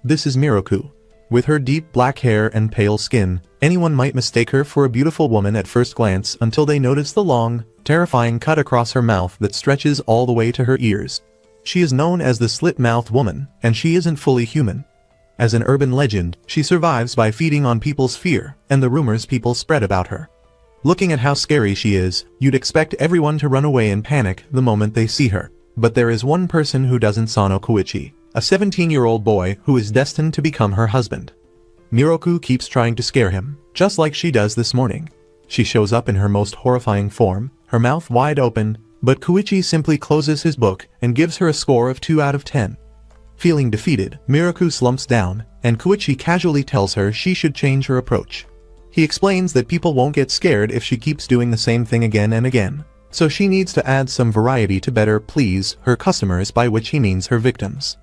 This is Miroku. With her deep black hair and pale skin, anyone might mistake her for a beautiful woman at first glance until they notice the long, terrifying cut across her mouth that stretches all the way to her ears. She is known as the Slit-Mouthed woman, and she isn't fully human. As an urban legend, she survives by feeding on people's fear and the rumors people spread about her. Looking at how scary she is, you'd expect everyone to run away in panic the moment they see her. But there is one person who doesn't: Sano Koichi, a 17-year-old boy who is destined to become her husband. Miroku keeps trying to scare him, just like she does this morning. She shows up in her most horrifying form, her mouth wide open, but Koichi simply closes his book and gives her a score of 2 out of 10. Feeling defeated, Miroku slumps down, and Koichi casually tells her she should change her approach. He explains that people won't get scared if she keeps doing the same thing again and again, so she needs to add some variety to better please her customers, by which he means her victims.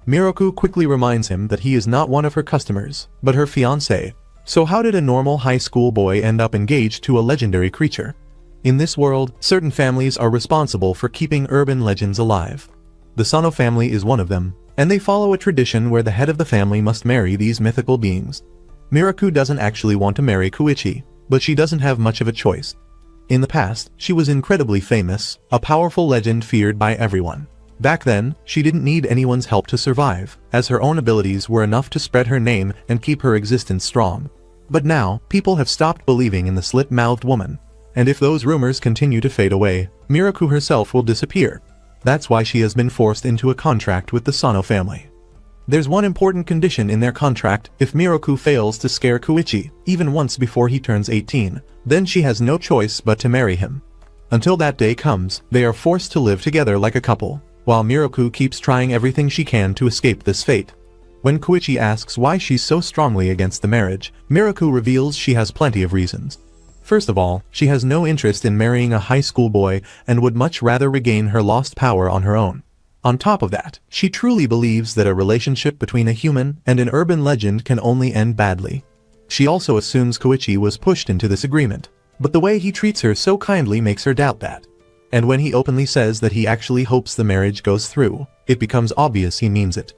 Miroku quickly reminds him that he is not one of her customers, but her fiancé. So how did a normal high school boy end up engaged to a legendary creature? In this world, certain families are responsible for keeping urban legends alive. The Sano family is one of them, and they follow a tradition where the head of the family must marry these mythical beings. Miroku doesn't actually want to marry Koichi, but she doesn't have much of a choice. In the past, she was incredibly famous, a powerful legend feared by everyone. Back then, she didn't need anyone's help to survive, as her own abilities were enough to spread her name and keep her existence strong. But now, people have stopped believing in the slit-mouthed woman. And if those rumors continue to fade away, Miroku herself will disappear. That's why she has been forced into a contract with the Sano family. There's one important condition in their contract: if Miroku fails to scare Koichi, even once before he turns 18, then she has no choice but to marry him. Until that day comes, they are forced to live together like a couple, while Miroku keeps trying everything she can to escape this fate. When Koichi asks why she's so strongly against the marriage, Miroku reveals she has plenty of reasons. First of all, she has no interest in marrying a high school boy and would much rather regain her lost power on her own. On top of that, she truly believes that a relationship between a human and an urban legend can only end badly. She also assumes Koichi was pushed into this agreement, but the way he treats her so kindly makes her doubt that. And when he openly says that he actually hopes the marriage goes through, it becomes obvious he means it.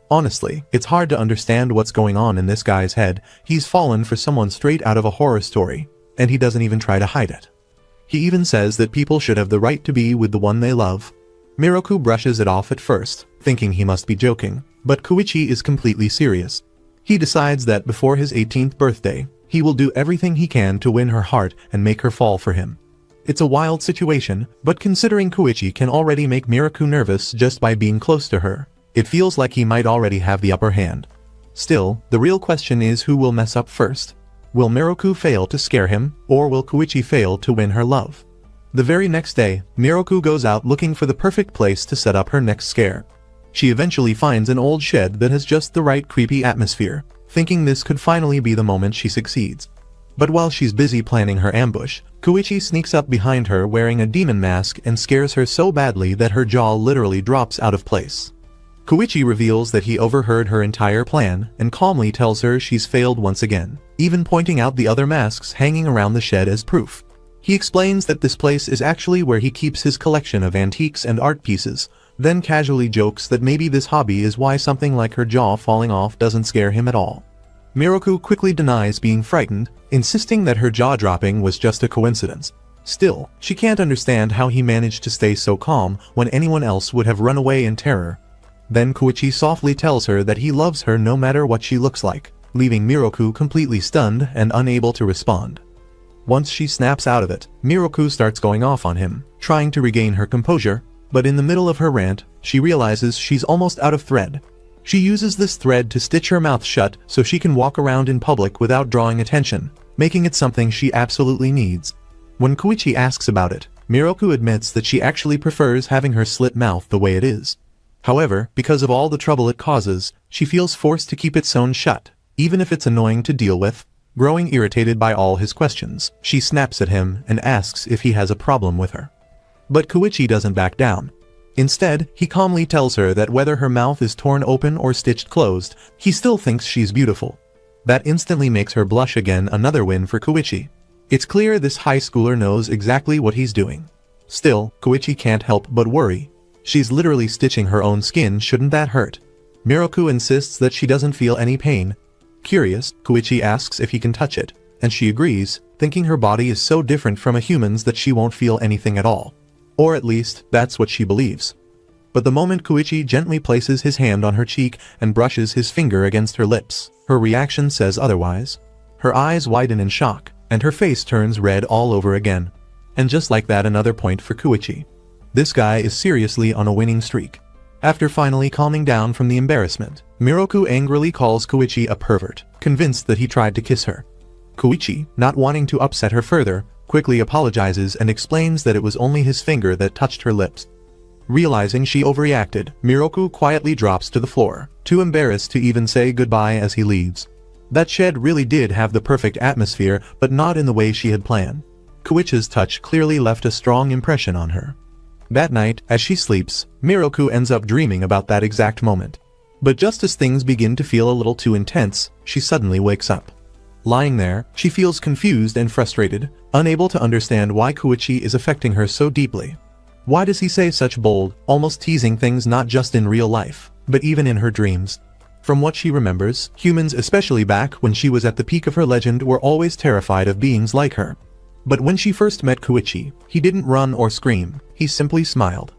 Honestly, it's hard to understand what's going on in this guy's head. He's fallen for someone straight out of a horror story, and he doesn't even try to hide it. He even says that people should have the right to be with the one they love. Miroku brushes it off at first, thinking he must be joking, but Koichi is completely serious. He decides that before his 18th birthday, he will do everything he can to win her heart and make her fall for him. It's a wild situation, but considering Koichi can already make Miroku nervous just by being close to her, it feels like he might already have the upper hand. Still, the real question is who will mess up first. Will Miroku fail to scare him, or will Koichi fail to win her love? The very next day, Miroku goes out looking for the perfect place to set up her next scare. She eventually finds an old shed that has just the right creepy atmosphere, thinking this could finally be the moment she succeeds. But while she's busy planning her ambush, Koichi sneaks up behind her wearing a demon mask and scares her so badly that her jaw literally drops out of place. Koichi reveals that he overheard her entire plan and calmly tells her she's failed once again, even pointing out the other masks hanging around the shed as proof. He explains that this place is actually where he keeps his collection of antiques and art pieces, then casually jokes that maybe this hobby is why something like her jaw falling off doesn't scare him at all. Miroku quickly denies being frightened, insisting that her jaw dropping was just a coincidence. Still, she can't understand how he managed to stay so calm when anyone else would have run away in terror. Then Koichi softly tells her that he loves her no matter what she looks like, leaving Miroku completely stunned and unable to respond. Once she snaps out of it, Miroku starts going off on him, trying to regain her composure, but in the middle of her rant, she realizes she's almost out of thread. She uses this thread to stitch her mouth shut so she can walk around in public without drawing attention, making it something she absolutely needs. When Koichi asks about it, Miroku admits that she actually prefers having her slit mouth the way it is. However, because of all the trouble it causes, she feels forced to keep it sewn shut, even if it's annoying to deal with. Growing irritated by all his questions, she snaps at him and asks if he has a problem with her. But Koichi doesn't back down. Instead, he calmly tells her that whether her mouth is torn open or stitched closed, he still thinks she's beautiful. That instantly makes her blush again, another win for Koichi. It's clear this high schooler knows exactly what he's doing. Still, Koichi can't help but worry. She's literally stitching her own skin, shouldn't that hurt? Miroku insists that she doesn't feel any pain. Curious, Koichi asks if he can touch it, and she agrees, thinking her body is so different from a human's that she won't feel anything at all. Or at least, that's what she believes. But the moment Koichi gently places his hand on her cheek and brushes his finger against her lips, her reaction says otherwise. Her eyes widen in shock, and her face turns red all over again. And just like that, another point for Koichi. This guy is seriously on a winning streak. After finally calming down from the embarrassment, Miroku angrily calls Koichi a pervert, convinced that he tried to kiss her. Koichi, not wanting to upset her further, quickly apologizes and explains that it was only his finger that touched her lips. Realizing she overreacted, Miroku quietly drops to the floor, too embarrassed to even say goodbye as he leaves. That shed really did have the perfect atmosphere, but not in the way she had planned. Koichi's touch clearly left a strong impression on her. That night, as she sleeps, Miroku ends up dreaming about that exact moment. But just as things begin to feel a little too intense, she suddenly wakes up. Lying there, she feels confused and frustrated, unable to understand why Koichi is affecting her so deeply. Why does he say such bold, almost teasing things not just in real life, but even in her dreams? From what she remembers, humans, especially back when she was at the peak of her legend, were always terrified of beings like her. But when she first met Koichi, he didn't run or scream, he simply smiled.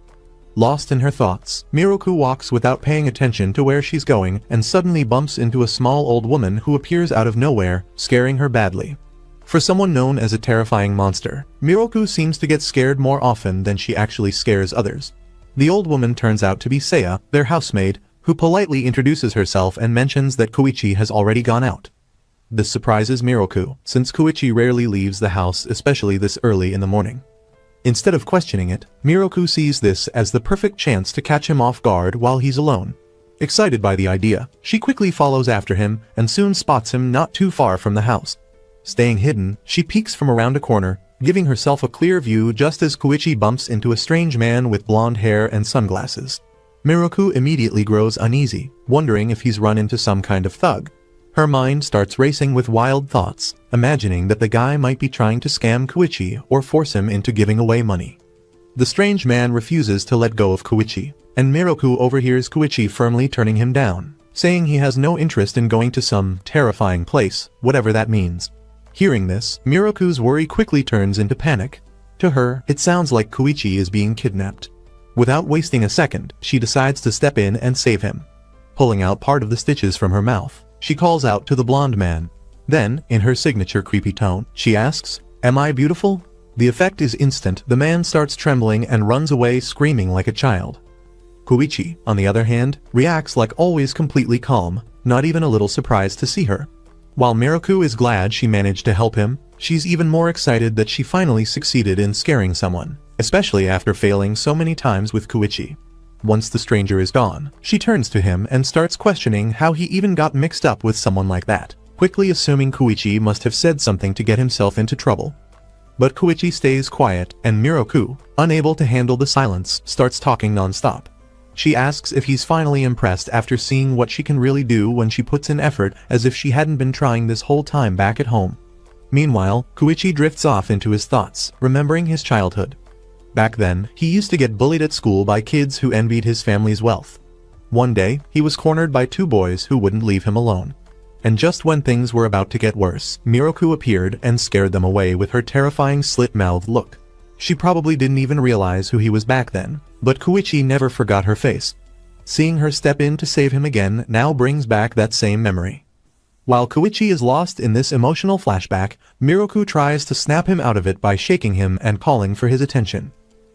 Lost in her thoughts, Miroku walks without paying attention to where she's going and suddenly bumps into a small old woman who appears out of nowhere, scaring her badly. For someone known as a terrifying monster, Miroku seems to get scared more often than she actually scares others. The old woman turns out to be Seiya, their housemaid, who politely introduces herself and mentions that Koichi has already gone out. This surprises Miroku, since Koichi rarely leaves the house, especially this early in the morning. Instead of questioning it, Miroku sees this as the perfect chance to catch him off guard while he's alone. Excited by the idea, she quickly follows after him and soon spots him not too far from the house. Staying hidden, she peeks from around a corner, giving herself a clear view just as Koichi bumps into a strange man with blonde hair and sunglasses. Miroku immediately grows uneasy, wondering if he's run into some kind of thug. Her mind starts racing with wild thoughts, imagining that the guy might be trying to scam Koichi or force him into giving away money. The strange man refuses to let go of Koichi, and Miroku overhears Koichi firmly turning him down, saying he has no interest in going to some terrifying place, whatever that means. Hearing this, Miroku's worry quickly turns into panic. To her, it sounds like Koichi is being kidnapped. Without wasting a second, she decides to step in and save him. Pulling out part of the stitches from her mouth, she calls out to the blonde man. Then, in her signature creepy tone, she asks, "Am I beautiful?" The effect is instant. The man starts trembling and runs away screaming like a child. Koichi, on the other hand, reacts like always completely calm, not even a little surprised to see her. While Miroku is glad she managed to help him, she's even more excited that she finally succeeded in scaring someone, especially after failing so many times with Koichi. Once the stranger is gone, she turns to him and starts questioning how he even got mixed up with someone like that, quickly assuming Koichi must have said something to get himself into trouble. But Koichi stays quiet, and Miroku, unable to handle the silence, starts talking non-stop. She asks if he's finally impressed after seeing what she can really do when she puts in effort, as if she hadn't been trying this whole time back at home. Meanwhile, Koichi drifts off into his thoughts, remembering his childhood. Back then, he used to get bullied at school by kids who envied his family's wealth. One day, he was cornered by two boys who wouldn't leave him alone. And just when things were about to get worse, Miroku appeared and scared them away with her terrifying slit-mouthed look. She probably didn't even realize who he was back then, but Koichi never forgot her face. Seeing her step in to save him again now brings back that same memory. While Koichi is lost in this emotional flashback, Miroku tries to snap him out of it by shaking him and calling for his attention.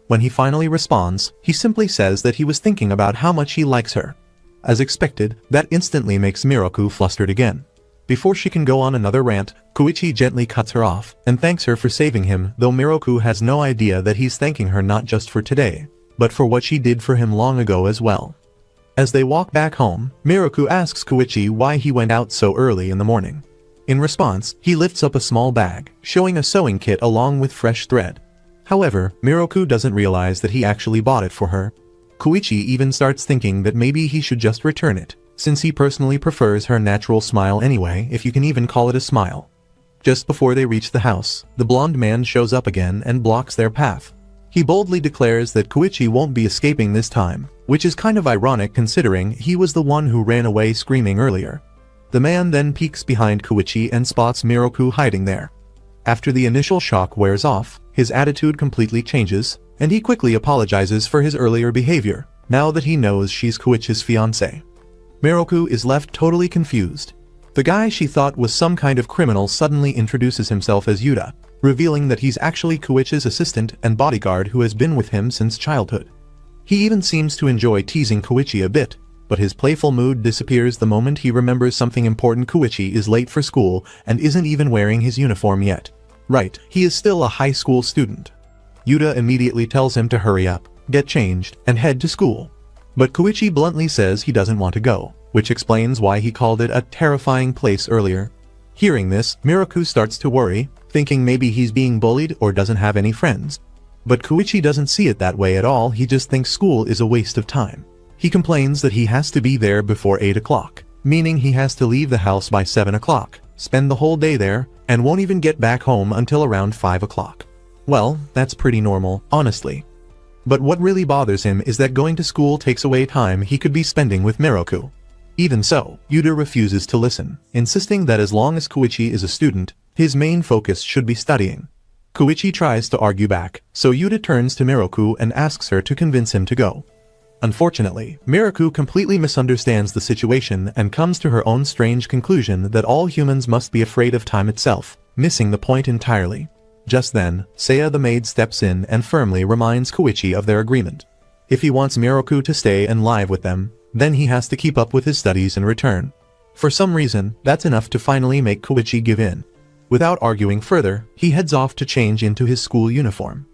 When he finally responds, he simply says that he was thinking about how much he likes her. As expected, that instantly makes Miroku flustered again. Before she can go on another rant, Koichi gently cuts her off and thanks her for saving him, though Miroku has no idea that he's thanking her not just for today, but for what she did for him long ago as well. As they walk back home, Miroku asks Koichi why he went out so early in the morning. In response, he lifts up a small bag, showing a sewing kit along with fresh thread. However, Miroku doesn't realize that he actually bought it for her. Koichi even starts thinking that maybe he should just return it, since he personally prefers her natural smile anyway, if you can even call it a smile. Just before they reach the house, the blonde man shows up again and blocks their path. He boldly declares that Koichi won't be escaping this time, which is kind of ironic considering he was the one who ran away screaming earlier. The man then peeks behind Koichi and spots Miroku hiding there. After the initial shock wears off, his attitude completely changes, and he quickly apologizes for his earlier behavior, now that he knows she's Koichi's fiancé. Miroku is left totally confused. The guy she thought was some kind of criminal suddenly introduces himself as Yuta, revealing that he's actually Koichi's assistant and bodyguard who has been with him since childhood. He even seems to enjoy teasing Koichi a bit, but his playful mood disappears the moment he remembers something important. Koichi is late for school and isn't even wearing his uniform yet. Right, he is still a high school student. Yuta immediately tells him to hurry up, get changed, and head to school. But Koichi bluntly says he doesn't want to go, which explains why he called it a terrifying place earlier. Hearing this, Miroku starts to worry, thinking maybe he's being bullied or doesn't have any friends. But Koichi doesn't see it that way at all. He just thinks school is a waste of time. He complains that he has to be there before 8 o'clock, meaning he has to leave the house by 7 o'clock, spend the whole day there, and won't even get back home until around 5 o'clock. Well, that's pretty normal, honestly. But what really bothers him is that going to school takes away time he could be spending with Miroku. Even so, Yuta refuses to listen, insisting that as long as Koichi is a student, his main focus should be studying. Koichi tries to argue back, so Yuta turns to Miroku and asks her to convince him to go. Unfortunately, Miroku completely misunderstands the situation and comes to her own strange conclusion that all humans must be afraid of time itself, missing the point entirely. Just then, Seiya the maid steps in and firmly reminds Koichi of their agreement. If he wants Miroku to stay and live with them, then he has to keep up with his studies in return. For some reason, that's enough to finally make Koichi give in. Without arguing further, he heads off to change into his school uniform.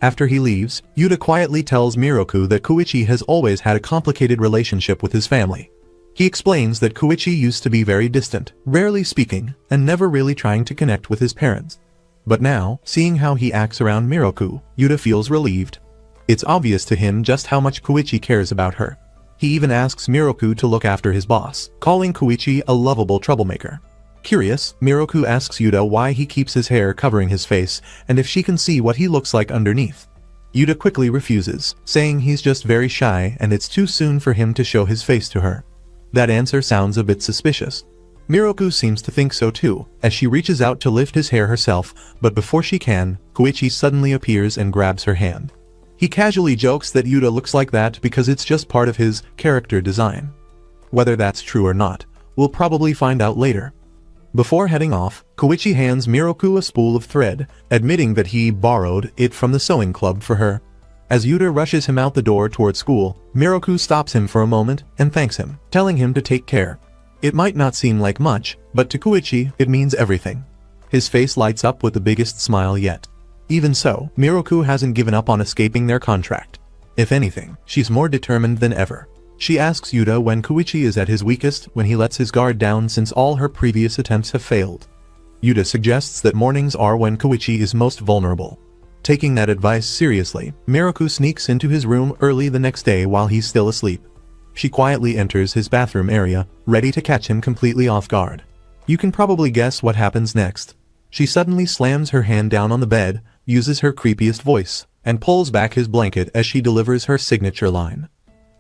After he leaves, Yuta quietly tells Miroku that Koichi has always had a complicated relationship with his family. He explains that Koichi used to be very distant, rarely speaking, and never really trying to connect with his parents. But now, seeing how he acts around Miroku, Yuta feels relieved. It's obvious to him just how much Koichi cares about her. He even asks Miroku to look after his boss, calling Koichi a lovable troublemaker. Curious, Miroku asks Yuta why he keeps his hair covering his face and if she can see what he looks like underneath. Yuta quickly refuses, saying he's just very shy and it's too soon for him to show his face to her. That answer sounds a bit suspicious. Miroku seems to think so too, as she reaches out to lift his hair herself, but before she can, Koichi suddenly appears and grabs her hand. He casually jokes that Yuta looks like that because it's just part of his character design. Whether that's true or not, we'll probably find out later. Before heading off, Koichi hands Miroku a spool of thread, admitting that he borrowed it from the sewing club for her. As Yuta rushes him out the door toward school, Miroku stops him for a moment and thanks him, telling him to take care. It might not seem like much, but to Koichi, it means everything. His face lights up with the biggest smile yet. Even so, Miroku hasn't given up on escaping their contract. If anything, she's more determined than ever. She asks Yuta when Koichi is at his weakest, when he lets his guard down since all her previous attempts have failed. Yuta suggests that mornings are when Koichi is most vulnerable. Taking that advice seriously, Miroku sneaks into his room early the next day while he's still asleep. She quietly enters his bathroom area, ready to catch him completely off guard. You can probably guess what happens next. She suddenly slams her hand down on the bed, uses her creepiest voice, and pulls back his blanket as she delivers her signature line.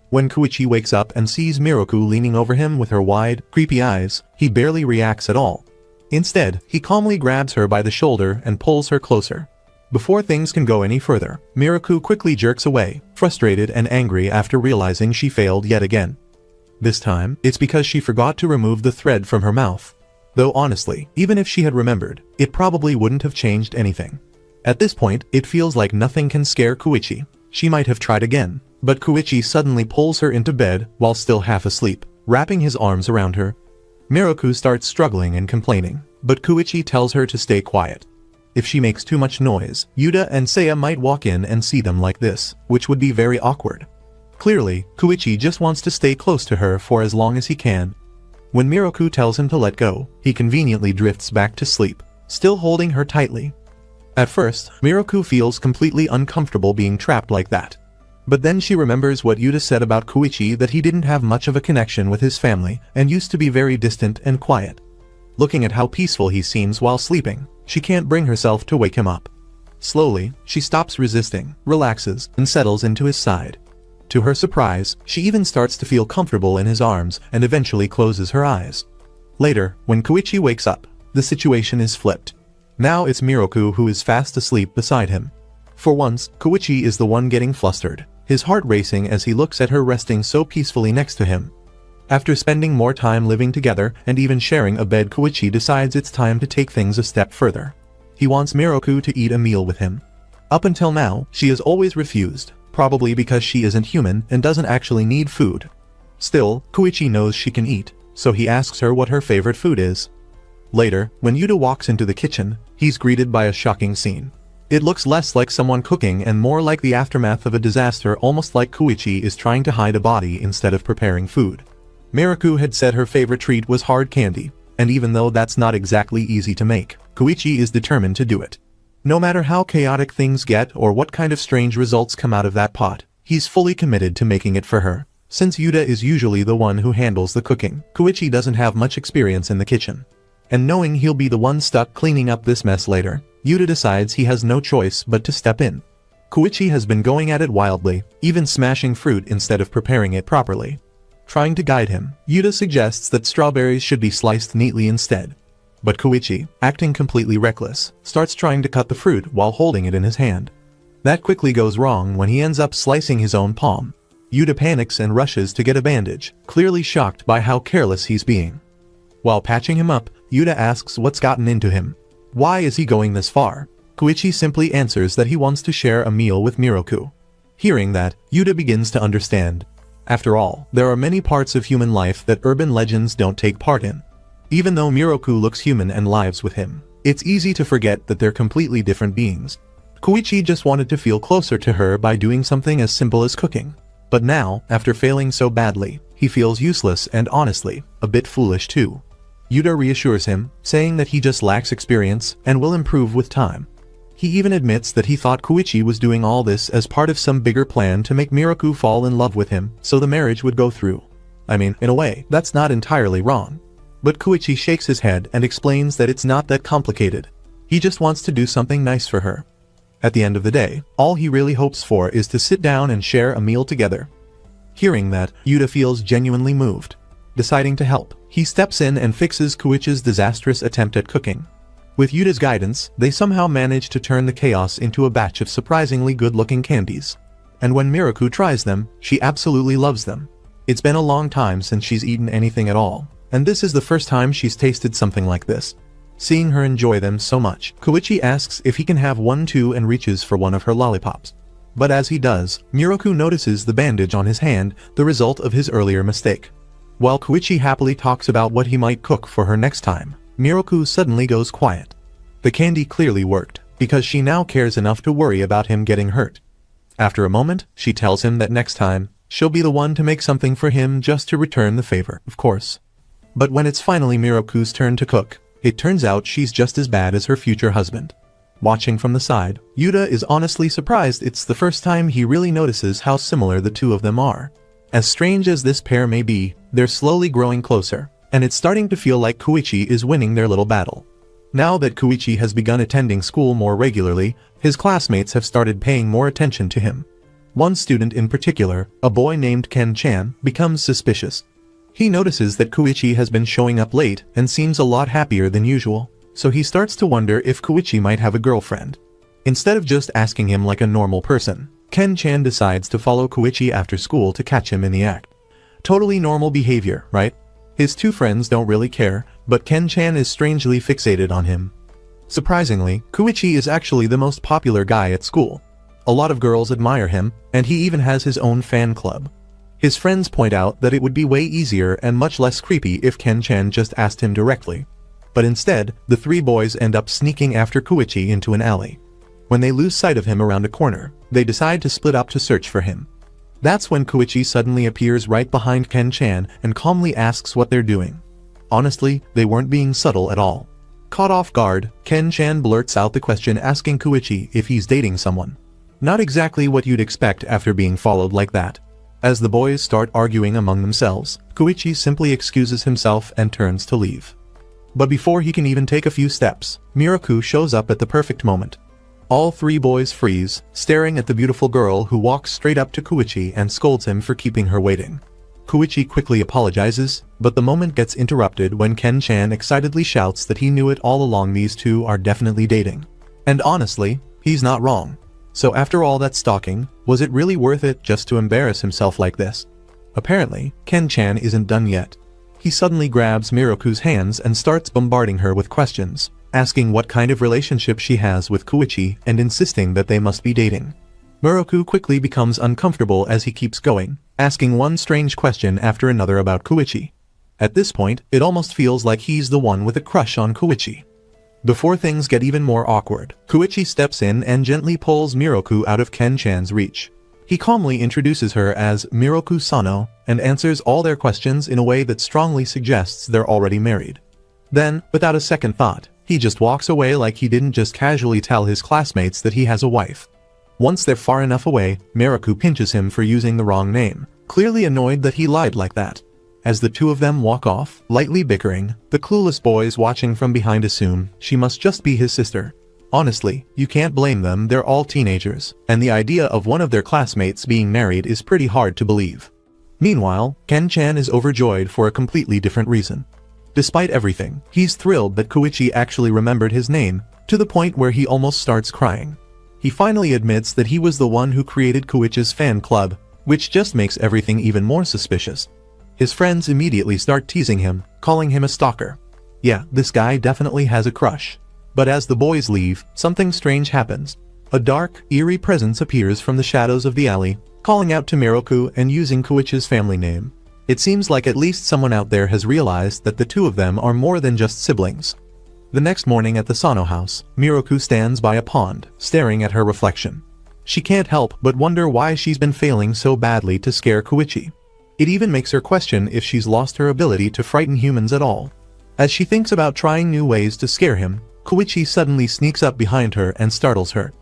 When Koichi wakes up and sees Miroku leaning over him with her wide, creepy eyes, he barely reacts at all. Instead, he calmly grabs her by the shoulder and pulls her closer. Before things can go any further, Miroku quickly jerks away, frustrated and angry after realizing she failed yet again. This time, it's because she forgot to remove the thread from her mouth. Though honestly, even if she had remembered, it probably wouldn't have changed anything. At this point, it feels like nothing can scare Koichi. She might have tried again, but Koichi suddenly pulls her into bed while still half asleep, wrapping his arms around her. Miroku starts struggling and complaining, but Koichi tells her to stay quiet. If she makes too much noise, Yuta and Seiya might walk in and see them like this, which would be very awkward. Clearly, Koichi just wants to stay close to her for as long as he can. When Miroku tells him to let go, he conveniently drifts back to sleep, still holding her tightly. At first, Miroku feels completely uncomfortable being trapped like that. But then she remembers what Yuta said about Koichi, that he didn't have much of a connection with his family and used to be very distant and quiet. Looking at how peaceful he seems while sleeping, she can't bring herself to wake him up. Slowly, she stops resisting, relaxes, and settles into his side. To her surprise, she even starts to feel comfortable in his arms and eventually closes her eyes. Later, when Koichi wakes up, the situation is flipped. Now it's Miroku who is fast asleep beside him. For once, Koichi is the one getting flustered, his heart racing as he looks at her resting so peacefully next to him. After spending more time living together and even sharing a bed, Koichi decides it's time to take things a step further. He wants Miroku to eat a meal with him. Up until now, she has always refused, probably because she isn't human and doesn't actually need food. Still, Koichi knows she can eat, so he asks her what her favorite food is. Later, when Yuta walks into the kitchen, he's greeted by a shocking scene. It looks less like someone cooking and more like the aftermath of a disaster, almost like Koichi is trying to hide a body instead of preparing food. Miroku had said her favorite treat was hard candy, and even though that's not exactly easy to make, Koichi is determined to do it. No matter how chaotic things get or what kind of strange results come out of that pot, he's fully committed to making it for her. Since Yuta is usually the one who handles the cooking, Koichi doesn't have much experience in the kitchen. And knowing he'll be the one stuck cleaning up this mess later, Yuta decides he has no choice but to step in. Koichi has been going at it wildly, even smashing fruit instead of preparing it properly. Trying to guide him, Yuta suggests that strawberries should be sliced neatly instead. But Koichi, acting completely reckless, starts trying to cut the fruit while holding it in his hand. That quickly goes wrong when he ends up slicing his own palm. Yuta panics and rushes to get a bandage, clearly shocked by how careless he's being. While patching him up, Yuta asks what's gotten into him. Why is he going this far? Koichi simply answers that he wants to share a meal with Miroku. Hearing that, Yuta begins to understand. After all, there are many parts of human life that urban legends don't take part in. Even though Miroku looks human and lives with him, it's easy to forget that they're completely different beings. Koichi just wanted to feel closer to her by doing something as simple as cooking. But now, after failing so badly, he feels useless and honestly, a bit foolish too. Yuta reassures him, saying that he just lacks experience and will improve with time. He even admits that he thought Koichi was doing all this as part of some bigger plan to make Miroku fall in love with him so the marriage would go through. I mean, in a way, that's not entirely wrong. But Koichi shakes his head and explains that it's not that complicated. He just wants to do something nice for her. At the end of the day, all he really hopes for is to sit down and share a meal together. Hearing that, Yuta feels genuinely moved. Deciding to help, he steps in and fixes Koichi's disastrous attempt at cooking. With Yuta's guidance, they somehow manage to turn the chaos into a batch of surprisingly good-looking candies. And when Miroku tries them, she absolutely loves them. It's been a long time since she's eaten anything at all, and this is the first time she's tasted something like this. Seeing her enjoy them so much, Koichi asks if he can have one too and reaches for one of her lollipops. But as he does, Miroku notices the bandage on his hand, the result of his earlier mistake. While Koichi happily talks about what he might cook for her next time, Miroku suddenly goes quiet. The candy clearly worked, because she now cares enough to worry about him getting hurt. After a moment, she tells him that next time, she'll be the one to make something for him just to return the favor, of course. But when it's finally Miroku's turn to cook, it turns out she's just as bad as her future husband. Watching from the side, Yuta is honestly surprised it's the first time he really notices how similar the two of them are. As strange as this pair may be, they're slowly growing closer, and it's starting to feel like Koichi is winning their little battle. Now that Koichi has begun attending school more regularly, his classmates have started paying more attention to him. One student in particular, a boy named Ken-chan, becomes suspicious. He notices that Koichi has been showing up late and seems a lot happier than usual, so he starts to wonder if Koichi might have a girlfriend. Instead of just asking him like a normal person, Ken-chan decides to follow Koichi after school to catch him in the act. Totally normal behavior, right? His two friends don't really care, but Ken-chan is strangely fixated on him. Surprisingly, Koichi is actually the most popular guy at school. A lot of girls admire him, and he even has his own fan club. His friends point out that it would be way easier and much less creepy if Ken-chan just asked him directly. But instead, the three boys end up sneaking after Koichi into an alley. When they lose sight of him around a corner, they decide to split up to search for him. That's when Koichi suddenly appears right behind Ken-chan and calmly asks what they're doing. Honestly, they weren't being subtle at all. Caught off guard, Ken-chan blurts out the question asking Koichi if he's dating someone. Not exactly what you'd expect after being followed like that. As the boys start arguing among themselves, Koichi simply excuses himself and turns to leave. But before he can even take a few steps, Miroku shows up at the perfect moment. All three boys freeze, staring at the beautiful girl who walks straight up to Koichi and scolds him for keeping her waiting. Koichi quickly apologizes, but the moment gets interrupted when Ken-chan excitedly shouts that he knew it all along, these two are definitely dating. And honestly, he's not wrong. So after all that stalking, was it really worth it just to embarrass himself like this? Apparently, Ken-chan isn't done yet. He suddenly grabs Miroku's hands and starts bombarding her with questions, asking what kind of relationship she has with Koichi and insisting that they must be dating. Miroku quickly becomes uncomfortable as he keeps going, asking one strange question after another about Koichi. At this point, it almost feels like he's the one with a crush on Koichi. Before things get even more awkward, Koichi steps in and gently pulls Miroku out of Ken-chan's reach. He calmly introduces her as Miroku Sano and answers all their questions in a way that strongly suggests they're already married. Then, without a second thought, he just walks away like he didn't just casually tell his classmates that he has a wife. Once they're far enough away, Miroku pinches him for using the wrong name, clearly annoyed that he lied like that. As the two of them walk off, lightly bickering, the clueless boys watching from behind assume she must just be his sister. Honestly, you can't blame them, they're all teenagers, and the idea of one of their classmates being married is pretty hard to believe. Meanwhile, Ken-chan is overjoyed for a completely different reason. Despite everything, he's thrilled that Koichi actually remembered his name, to the point where he almost starts crying. He finally admits that he was the one who created Koichi's fan club, which just makes everything even more suspicious. His friends immediately start teasing him, calling him a stalker. Yeah, this guy definitely has a crush. But as the boys leave, something strange happens. A dark, eerie presence appears from the shadows of the alley, calling out to Miroku and using Koichi's family name. It seems like at least someone out there has realized that the two of them are more than just siblings. The next morning at the Sano house, Miroku stands by a pond, staring at her reflection. She can't help but wonder why she's been failing so badly to scare Koichi. It even makes her question if she's lost her ability to frighten humans at all. As she thinks about trying new ways to scare him, Koichi suddenly sneaks up behind her and startles her.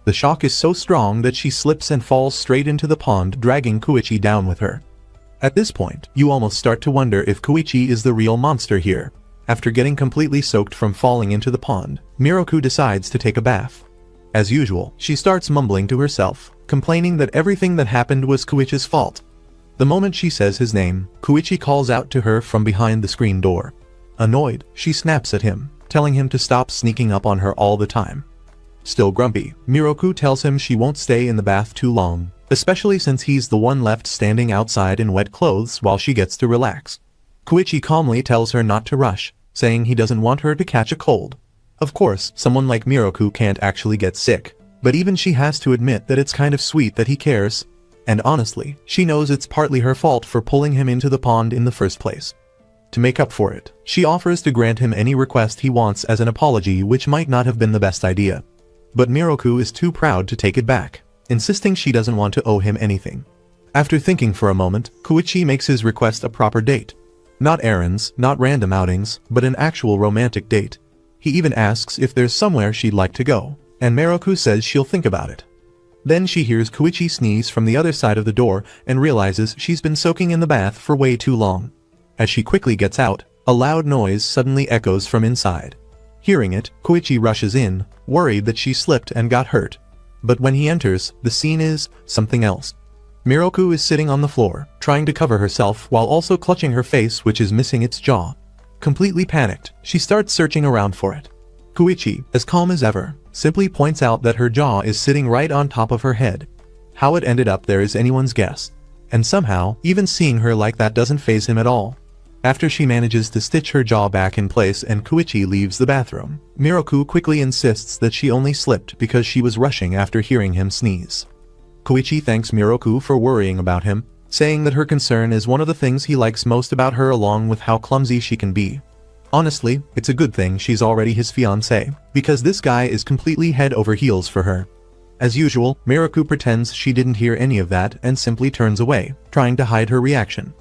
The shock is so strong that she slips and falls straight into the pond, dragging Koichi down with her. At this point, you almost start to wonder if Koichi is the real monster here. After getting completely soaked from falling into the pond, Miroku decides to take a bath. As usual, she starts mumbling to herself, complaining that everything that happened was Koichi's fault. The moment she says his name, Koichi calls out to her from behind the screen door. Annoyed, she snaps at him, telling him to stop sneaking up on her all the time. Still grumpy, Miroku tells him she won't stay in the bath too long, especially since he's the one left standing outside in wet clothes while she gets to relax. Koichi calmly tells her not to rush, saying he doesn't want her to catch a cold. Of course, someone like Miroku can't actually get sick, but even she has to admit that it's kind of sweet that he cares. And honestly, she knows it's partly her fault for pulling him into the pond in the first place. To make up for it, she offers to grant him any request he wants as an apology, which might not have been the best idea. But Miroku is too proud to take it back, insisting she doesn't want to owe him anything. After thinking for a moment, Koichi makes his request a proper date. Not errands, not random outings, but an actual romantic date. He even asks if there's somewhere she'd like to go, and Miroku says she'll think about it. Then she hears Koichi sneeze from the other side of the door and realizes she's been soaking in the bath for way too long. As she quickly gets out, a loud noise suddenly echoes from inside. Hearing it, Koichi rushes in, worried that she slipped and got hurt. But when he enters, the scene is something else. Miroku is sitting on the floor, trying to cover herself while also clutching her face, which is missing its jaw. Completely panicked, she starts searching around for it. Koichi, as calm as ever, simply points out that her jaw is sitting right on top of her head. How it ended up there is anyone's guess. And somehow, even seeing her like that doesn't faze him at all. After she manages to stitch her jaw back in place and Koichi leaves the bathroom, Miroku quickly insists that she only slipped because she was rushing after hearing him sneeze. Koichi thanks Miroku for worrying about him, saying that her concern is one of the things he likes most about her, along with how clumsy she can be. Honestly, it's a good thing she's already his fiancé, because this guy is completely head over heels for her. As usual, Miroku pretends she didn't hear any of that and simply turns away, trying to hide her reaction.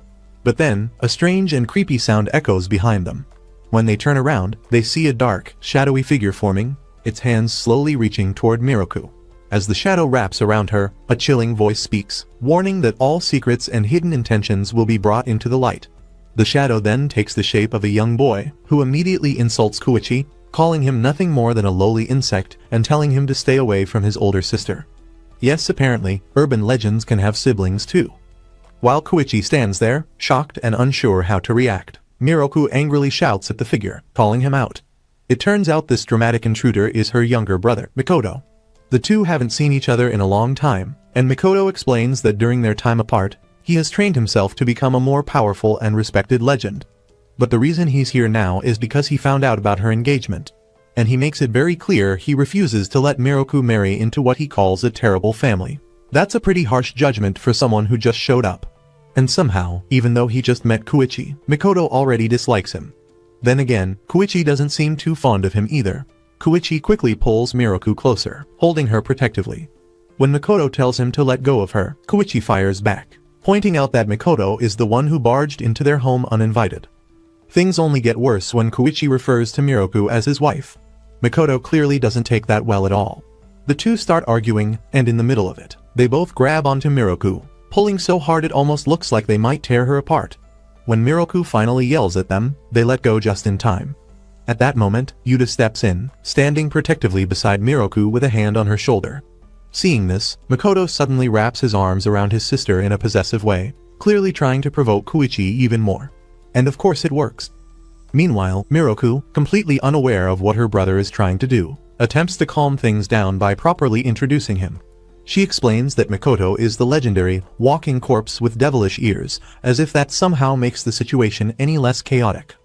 But then, a strange and creepy sound echoes behind them. When they turn around, they see a dark, shadowy figure forming, its hands slowly reaching toward Miroku. As the shadow wraps around her, a chilling voice speaks, warning that all secrets and hidden intentions will be brought into the light. The shadow then takes the shape of a young boy, who immediately insults Koichi, calling him nothing more than a lowly insect and telling him to stay away from his older sister. Yes, apparently, urban legends can have siblings too. While Koichi stands there, shocked and unsure how to react, Miroku angrily shouts at the figure, calling him out. It turns out this dramatic intruder is her younger brother, Mikoto. The two haven't seen each other in a long time, and Mikoto explains that during their time apart, he has trained himself to become a more powerful and respected legend. But the reason he's here now is because he found out about her engagement. And he makes it very clear he refuses to let Miroku marry into what he calls a terrible family. That's a pretty harsh judgment for someone who just showed up. And somehow, even though he just met Koichi, Mikoto already dislikes him. Then again, Koichi doesn't seem too fond of him either. Koichi quickly pulls Miroku closer, holding her protectively. When Mikoto tells him to let go of her, Koichi fires back, pointing out that Mikoto is the one who barged into their home uninvited. Things only get worse when Koichi refers to Miroku as his wife. Mikoto clearly doesn't take that well at all. The two start arguing, and in the middle of it, they both grab onto Miroku, pulling so hard it almost looks like they might tear her apart. When Miroku finally yells at them, they let go just in time. At that moment, Yuta steps in, standing protectively beside Miroku with a hand on her shoulder. Seeing this, Mikoto suddenly wraps his arms around his sister in a possessive way, clearly trying to provoke Koichi even more. And of course it works. Meanwhile, Miroku, completely unaware of what her brother is trying to do, attempts to calm things down by properly introducing him. She explains that Mikoto is the legendary, walking corpse with devilish ears, as if that somehow makes the situation any less chaotic.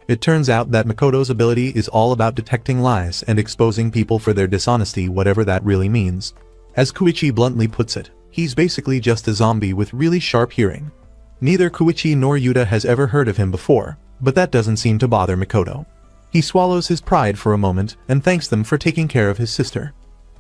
It turns out that Mikoto's ability is all about detecting lies and exposing people for their dishonesty, whatever that really means. As Koichi bluntly puts it, he's basically just a zombie with really sharp hearing. Neither Koichi nor Yuta has ever heard of him before, but that doesn't seem to bother Mikoto. He swallows his pride for a moment and thanks them for taking care of his sister.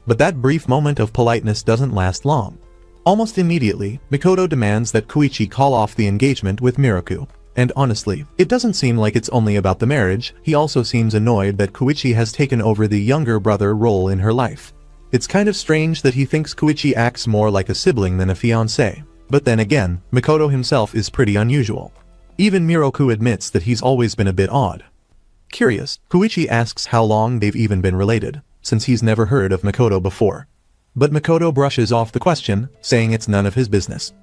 But that brief moment of politeness doesn't last long. Almost immediately, Mikoto demands that Koichi call off the engagement with Miroku. And honestly, it doesn't seem like it's only about the marriage. He also seems annoyed that Koichi has taken over the younger brother role in her life. It's kind of strange that he thinks Koichi acts more like a sibling than a fiancé. But then again, Mikoto himself is pretty unusual. Even Miroku admits that he's always been a bit odd. Curious, Koichi asks how long they've even been related, since he's never heard of Mikoto before. But Mikoto brushes off the question, saying it's none of his business.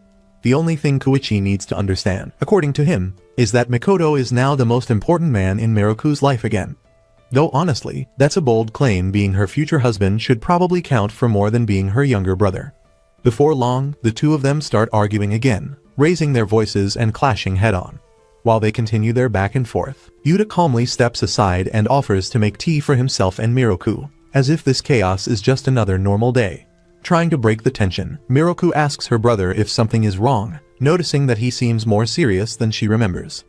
The only thing Koichi needs to understand, according to him, is that Mikoto is now the most important man in Miroku's life again. Though honestly, that's a bold claim, being her future husband should probably count for more than being her younger brother. Before long, the two of them start arguing again, raising their voices and clashing head-on. While they continue their back and forth, Yuta calmly steps aside and offers to make tea for himself and Miroku, as if this chaos is just another normal day. Trying to break the tension, Miroku asks her brother if something is wrong, noticing that he seems more serious than she remembers.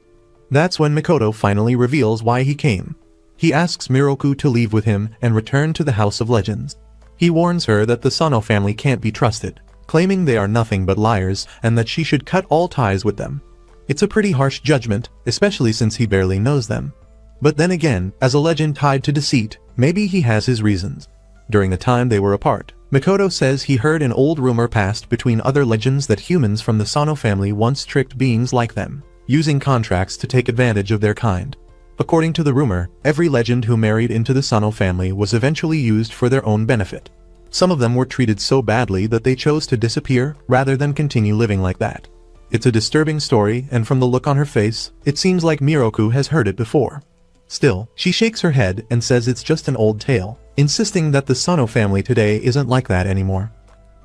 That's when Mikoto finally reveals why he came. He asks Miroku to leave with him and return to the House of Legends. He warns her that the Sano family can't be trusted, claiming they are nothing but liars and that she should cut all ties with them. It's a pretty harsh judgment, especially since he barely knows them. But then again, as a legend tied to deceit, maybe he has his reasons. During the time they were apart, Mikoto says he heard an old rumor passed between other legends that humans from the Sano family once tricked beings like them, using contracts to take advantage of their kind. According to the rumor, every legend who married into the Sano family was eventually used for their own benefit. Some of them were treated so badly that they chose to disappear rather than continue living like that. It's a disturbing story, and from the look on her face, it seems like Miroku has heard it before. Still, she shakes her head and says it's just an old tale, insisting that the Sano family today isn't like that anymore.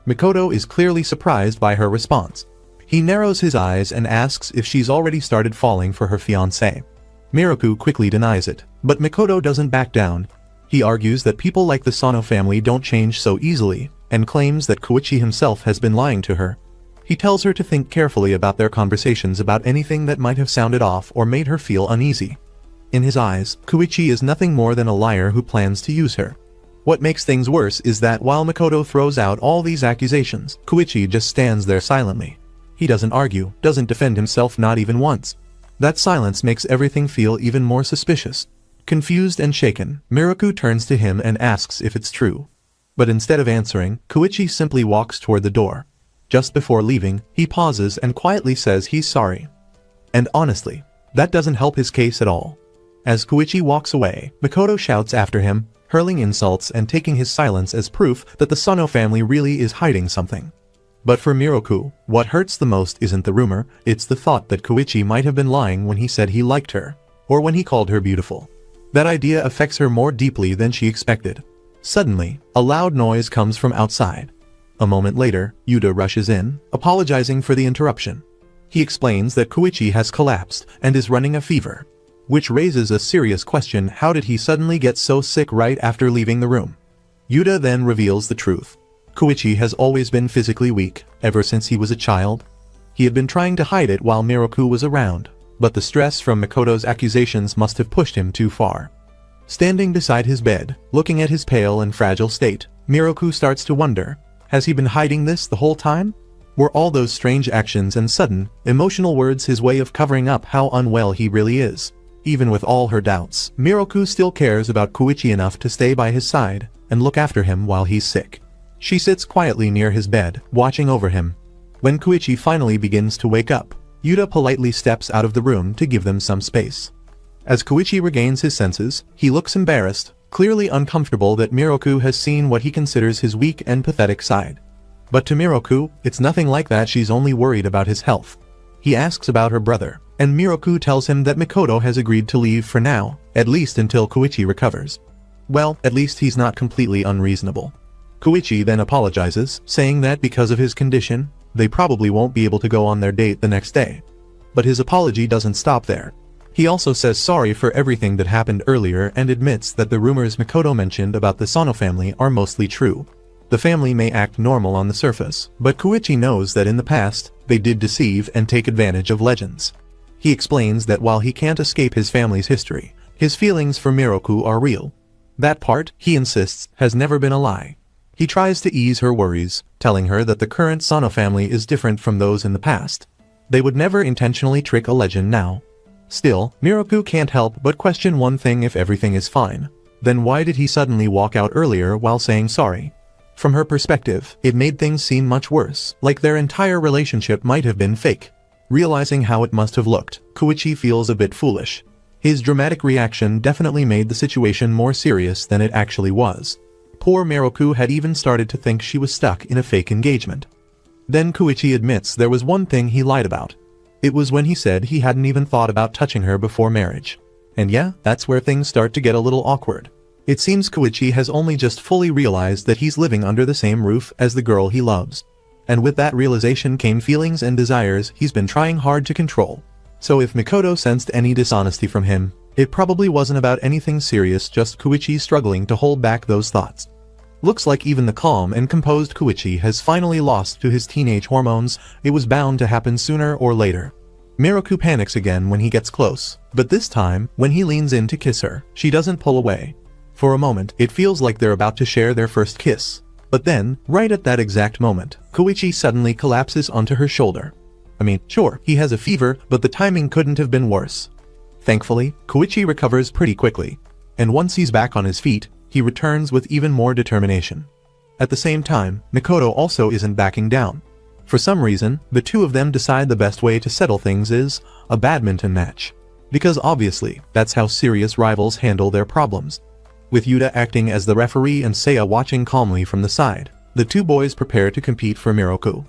Mikoto is clearly surprised by her response. He narrows his eyes and asks if she's already started falling for her fiancé. Miroku quickly denies it, but Mikoto doesn't back down. He argues that people like the Sano family don't change so easily, and claims that Koichi himself has been lying to her. He tells her to think carefully about their conversations about anything that might have sounded off or made her feel uneasy. In his eyes, Koichi is nothing more than a liar who plans to use her. What makes things worse is that while Mikoto throws out all these accusations, Koichi just stands there silently. He doesn't argue, doesn't defend himself, not even once. That silence makes everything feel even more suspicious. Confused and shaken, Miroku turns to him and asks if it's true. But instead of answering, Koichi simply walks toward the door. Just before leaving, he pauses and quietly says he's sorry. And honestly, that doesn't help his case at all. As Koichi walks away, Mikoto shouts after him, hurling insults and taking his silence as proof that the Sano family really is hiding something. But for Miroku, what hurts the most isn't the rumor, it's the thought that Koichi might have been lying when he said he liked her, or when he called her beautiful. That idea affects her more deeply than she expected. Suddenly, a loud noise comes from outside. A moment later, Yuta rushes in, apologizing for the interruption. He explains that Koichi has collapsed and is running a fever, which raises a serious question: how did he suddenly get so sick right after leaving the room? Yuta then reveals the truth. Koichi has always been physically weak, ever since he was a child. He had been trying to hide it while Miroku was around, but the stress from Mikoto's accusations must have pushed him too far. Standing beside his bed, looking at his pale and fragile state, Miroku starts to wonder, has he been hiding this the whole time? Were all those strange actions and sudden, emotional words his way of covering up how unwell he really is? Even with all her doubts, Miroku still cares about Koichi enough to stay by his side and look after him while he's sick. She sits quietly near his bed, watching over him. When Koichi finally begins to wake up, Yuta politely steps out of the room to give them some space. As Koichi regains his senses, he looks embarrassed, clearly uncomfortable that Miroku has seen what he considers his weak and pathetic side. But to Miroku, it's nothing like that. She's only worried about his health. He asks about her brother, and Miroku tells him that Mikoto has agreed to leave for now, at least until Koichi recovers. Well, at least he's not completely unreasonable. Koichi then apologizes, saying that because of his condition, they probably won't be able to go on their date the next day. But his apology doesn't stop there. He also says sorry for everything that happened earlier and admits that the rumors Mikoto mentioned about the Sano family are mostly true. The family may act normal on the surface, but Koichi knows that in the past, they did deceive and take advantage of legends. He explains that while he can't escape his family's history, his feelings for Miroku are real. That part, he insists, has never been a lie. He tries to ease her worries, telling her that the current Sano family is different from those in the past. They would never intentionally trick a legend now. Still, Miroku can't help but question one thing: if everything is fine, then why did he suddenly walk out earlier while saying sorry? From her perspective, it made things seem much worse, like their entire relationship might have been fake. Realizing how it must have looked, Koichi feels a bit foolish. His dramatic reaction definitely made the situation more serious than it actually was. Poor Miroku had even started to think she was stuck in a fake engagement. Then Koichi admits there was one thing he lied about. It was when he said he hadn't even thought about touching her before marriage. And yeah, that's where things start to get a little awkward. It seems Koichi has only just fully realized that he's living under the same roof as the girl he loves. And with that realization came feelings and desires he's been trying hard to control. So if Mikoto sensed any dishonesty from him, it probably wasn't about anything serious, just Koichi struggling to hold back those thoughts. Looks like even the calm and composed Koichi has finally lost to his teenage hormones. It was bound to happen sooner or later. Miroku panics again when he gets close, but this time, when he leans in to kiss her, she doesn't pull away. For a moment, it feels like they're about to share their first kiss. But then, right at that exact moment, Koichi suddenly collapses onto her shoulder. I mean, sure, he has a fever, but the timing couldn't have been worse. Thankfully, Koichi recovers pretty quickly, and once he's back on his feet, he returns with even more determination. At the same time, Mikoto also isn't backing down. For some reason, the two of them decide the best way to settle things is a badminton match. Because obviously, that's how serious rivals handle their problems. With Yuta acting as the referee and Seiya watching calmly from the side, the two boys prepare to compete for Miroku.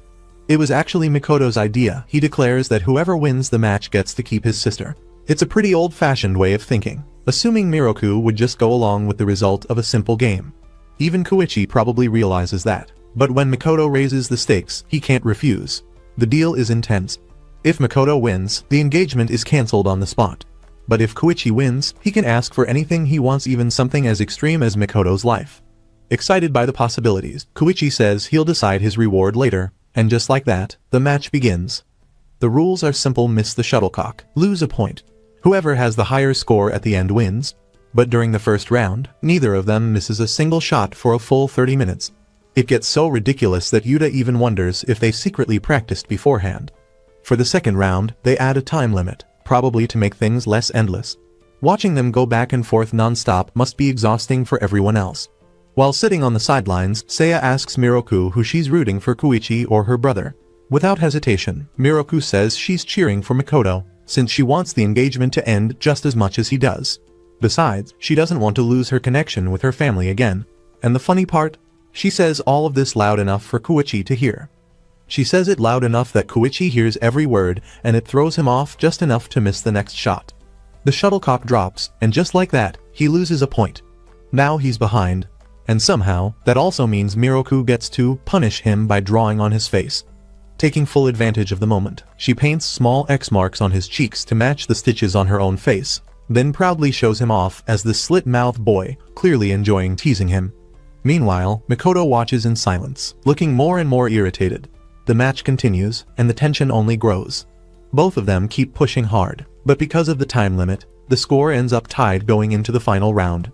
It was actually Mikoto's idea. He declares that whoever wins the match gets to keep his sister. It's a pretty old-fashioned way of thinking, assuming Miroku would just go along with the result of a simple game. Even Koichi probably realizes that. But when Mikoto raises the stakes, he can't refuse. The deal is intense. If Mikoto wins, the engagement is cancelled on the spot. But if Koichi wins, he can ask for anything he wants, even something as extreme as Mikoto's life. Excited by the possibilities, Koichi says he'll decide his reward later, and just like that, the match begins. The rules are simple: miss the shuttlecock, lose a point. Whoever has the higher score at the end wins. But during the first round, neither of them misses a single shot for a full 30 minutes. It gets so ridiculous that Yuta even wonders if they secretly practiced beforehand. For the second round, they add a time limit, probably to make things less endless. Watching them go back and forth non-stop must be exhausting for everyone else. While sitting on the sidelines, Seiya asks Miroku who she's rooting for, Koichi or her brother. Without hesitation, Miroku says she's cheering for Mikoto, since she wants the engagement to end just as much as he does. Besides, she doesn't want to lose her connection with her family again. And the funny part? She says all of this loud enough for Koichi to hear. She says it loud enough that Koichi hears every word, and it throws him off just enough to miss the next shot. The shuttlecock drops, and just like that, he loses a point. Now he's behind. And somehow, that also means Miroku gets to punish him by drawing on his face. Taking full advantage of the moment, she paints small X marks on his cheeks to match the stitches on her own face, then proudly shows him off as the slit-mouthed boy, clearly enjoying teasing him. Meanwhile, Makoto watches in silence, looking more and more irritated. The match continues, and the tension only grows. Both of them keep pushing hard, but because of the time limit, the score ends up tied going into the final round.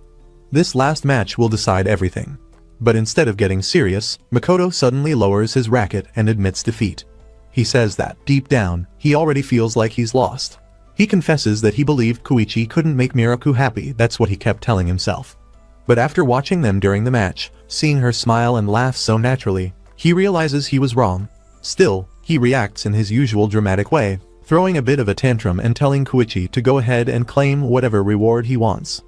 This last match will decide everything. But instead of getting serious, Makoto suddenly lowers his racket and admits defeat. He says that, deep down, he already feels like he's lost. He confesses that he believed Koichi couldn't make Miroku happy, that's what he kept telling himself. But after watching them during the match, seeing her smile and laugh so naturally, he realizes he was wrong. Still, he reacts in his usual dramatic way, throwing a bit of a tantrum and telling Koichi to go ahead and claim whatever reward he wants.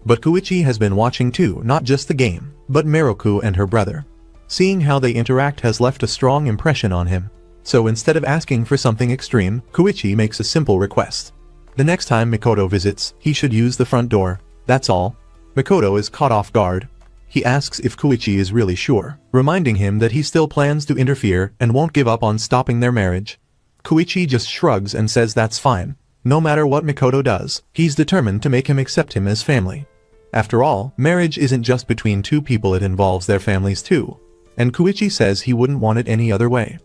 But Koichi has been watching too, not just the game, but Miroku and her brother. Seeing how they interact has left a strong impression on him. So instead of asking for something extreme, Koichi makes a simple request. The next time Makoto visits, he should use the front door, that's all. Makoto is caught off guard. He asks if Koichi is really sure, reminding him that he still plans to interfere and won't give up on stopping their marriage. Koichi just shrugs and says that's fine. No matter what Makoto does, he's determined to make him accept him as family. After all, marriage isn't just between two people, it involves their families too. And Koichi says he wouldn't want it any other way.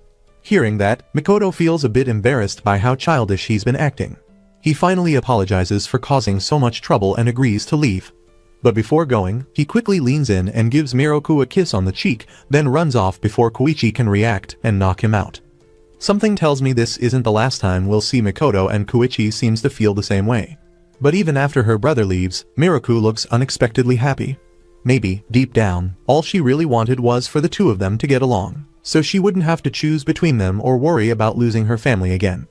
Hearing that, Makoto feels a bit embarrassed by how childish he's been acting. He finally apologizes for causing so much trouble and agrees to leave. But before going, he quickly leans in and gives Miroku a kiss on the cheek, then runs off before Koichi can react and knock him out. Something tells me this isn't the last time we'll see Makoto, and Koichi seems to feel the same way. But even after her brother leaves, Miroku looks unexpectedly happy. Maybe, deep down, all she really wanted was for the two of them to get along, so she wouldn't have to choose between them or worry about losing her family again.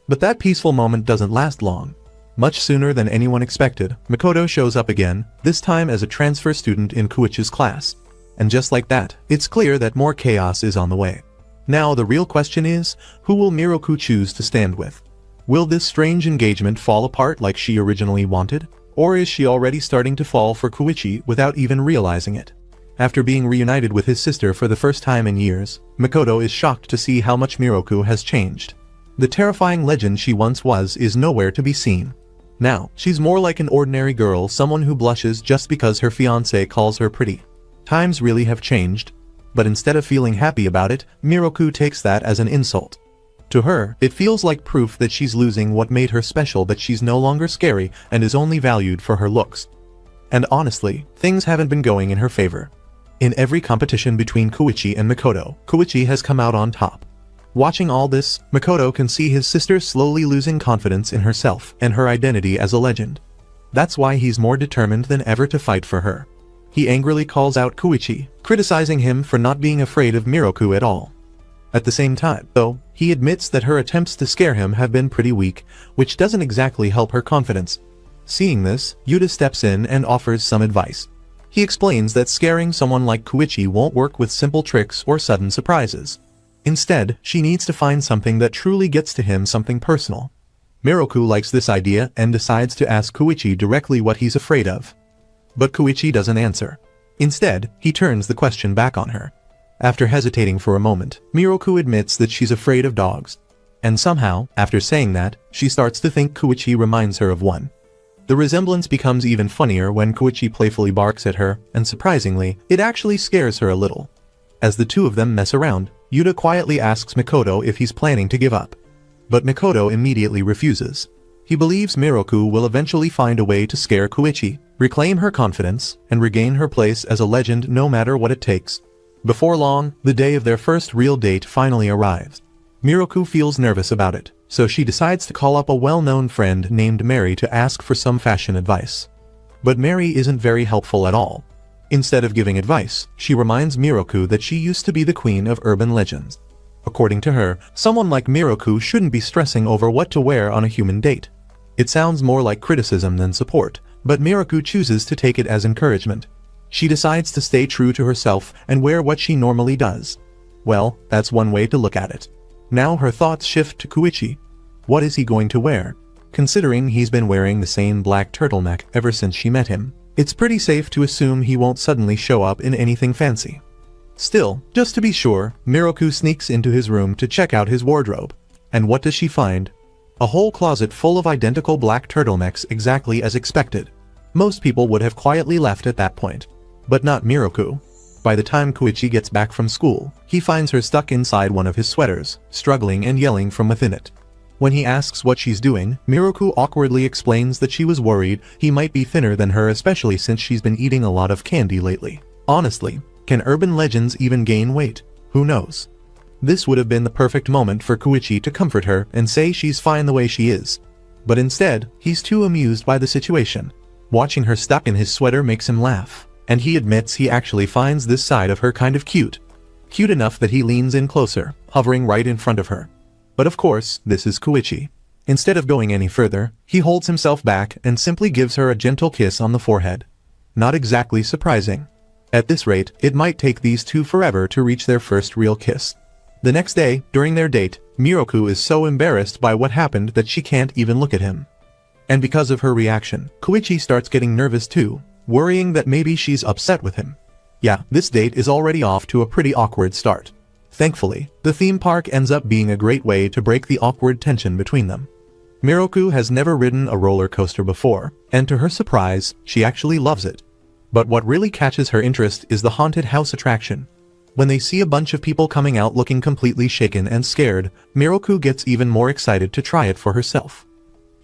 But that peaceful moment doesn't last long. Much sooner than anyone expected, Makoto shows up again, this time as a transfer student in Koichi's class. And just like that, it's clear that more chaos is on the way. Now the real question is, who will Miroku choose to stand with? Will this strange engagement fall apart like she originally wanted? Or is she already starting to fall for Koichi without even realizing it? After being reunited with his sister for the first time in years, Makoto is shocked to see how much Miroku has changed. The terrifying legend she once was is nowhere to be seen. Now, she's more like an ordinary girl, someone who blushes just because her fiancé calls her pretty. Times really have changed. But instead of feeling happy about it, Miroku takes that as an insult. To her, it feels like proof that she's losing what made her special, that she's no longer scary and is only valued for her looks. And honestly, things haven't been going in her favor. In every competition between Koichi and Makoto, Koichi has come out on top. Watching all this, Makoto can see his sister slowly losing confidence in herself and her identity as a legend. That's why he's more determined than ever to fight for her. He angrily calls out Koichi, criticizing him for not being afraid of Miroku at all. At the same time, though, he admits that her attempts to scare him have been pretty weak, which doesn't exactly help her confidence. Seeing this, Yuta steps in and offers some advice. He explains that scaring someone like Koichi won't work with simple tricks or sudden surprises. Instead, she needs to find something that truly gets to him, something personal. Miroku likes this idea and decides to ask Koichi directly what he's afraid of. But Koichi doesn't answer. Instead, he turns the question back on her. After hesitating for a moment, Miroku admits that she's afraid of dogs. And somehow, after saying that, she starts to think Koichi reminds her of one. The resemblance becomes even funnier when Koichi playfully barks at her, and surprisingly, it actually scares her a little. As the two of them mess around, Yuta quietly asks Makoto if he's planning to give up. But Makoto immediately refuses. He believes Miroku will eventually find a way to scare Koichi, reclaim her confidence, and regain her place as a legend no matter what it takes. Before long, the day of their first real date finally arrives. Miroku feels nervous about it, so she decides to call up a well-known friend named Mary to ask for some fashion advice. But Mary isn't very helpful at all. Instead of giving advice, she reminds Miroku that she used to be the queen of urban legends. According to her, someone like Miroku shouldn't be stressing over what to wear on a human date. It sounds more like criticism than support, But Miroku chooses to take it as encouragement. She decides to stay true to herself and wear what she normally does. Well, that's one way to look at it. Now her thoughts shift to Koichi. What is he going to wear? Considering he's been wearing the same black turtleneck ever since she met him, it's pretty safe to assume he won't suddenly show up in anything fancy. Still, just to be sure, Miroku sneaks into his room to check out his wardrobe. And what does she find? A whole closet full of identical black turtlenecks exactly as expected. Most people would have quietly left at that point. But not Miroku. By the time Koichi gets back from school, he finds her stuck inside one of his sweaters, struggling and yelling from within it. When he asks what she's doing, Miroku awkwardly explains that she was worried he might be thinner than her, especially since she's been eating a lot of candy lately. Honestly, can urban legends even gain weight? Who knows? This would have been the perfect moment for Koichi to comfort her and say she's fine the way she is. But instead, he's too amused by the situation. Watching her stuck in his sweater makes him laugh, and he admits he actually finds this side of her kind of cute. Cute enough that he leans in closer, hovering right in front of her. But of course, this is Koichi. Instead of going any further, he holds himself back and simply gives her a gentle kiss on the forehead. Not exactly surprising. At this rate, it might take these two forever to reach their first real kiss. The next day, during their date, Miroku is so embarrassed by what happened that she can't even look at him. And because of her reaction, Koichi starts getting nervous too, worrying that maybe she's upset with him. Yeah, this date is already off to a pretty awkward start. Thankfully, the theme park ends up being a great way to break the awkward tension between them. Miroku has never ridden a roller coaster before, and to her surprise, she actually loves it. But what really catches her interest is the haunted house attraction. When they see a bunch of people coming out looking completely shaken and scared, Miroku gets even more excited to try it for herself.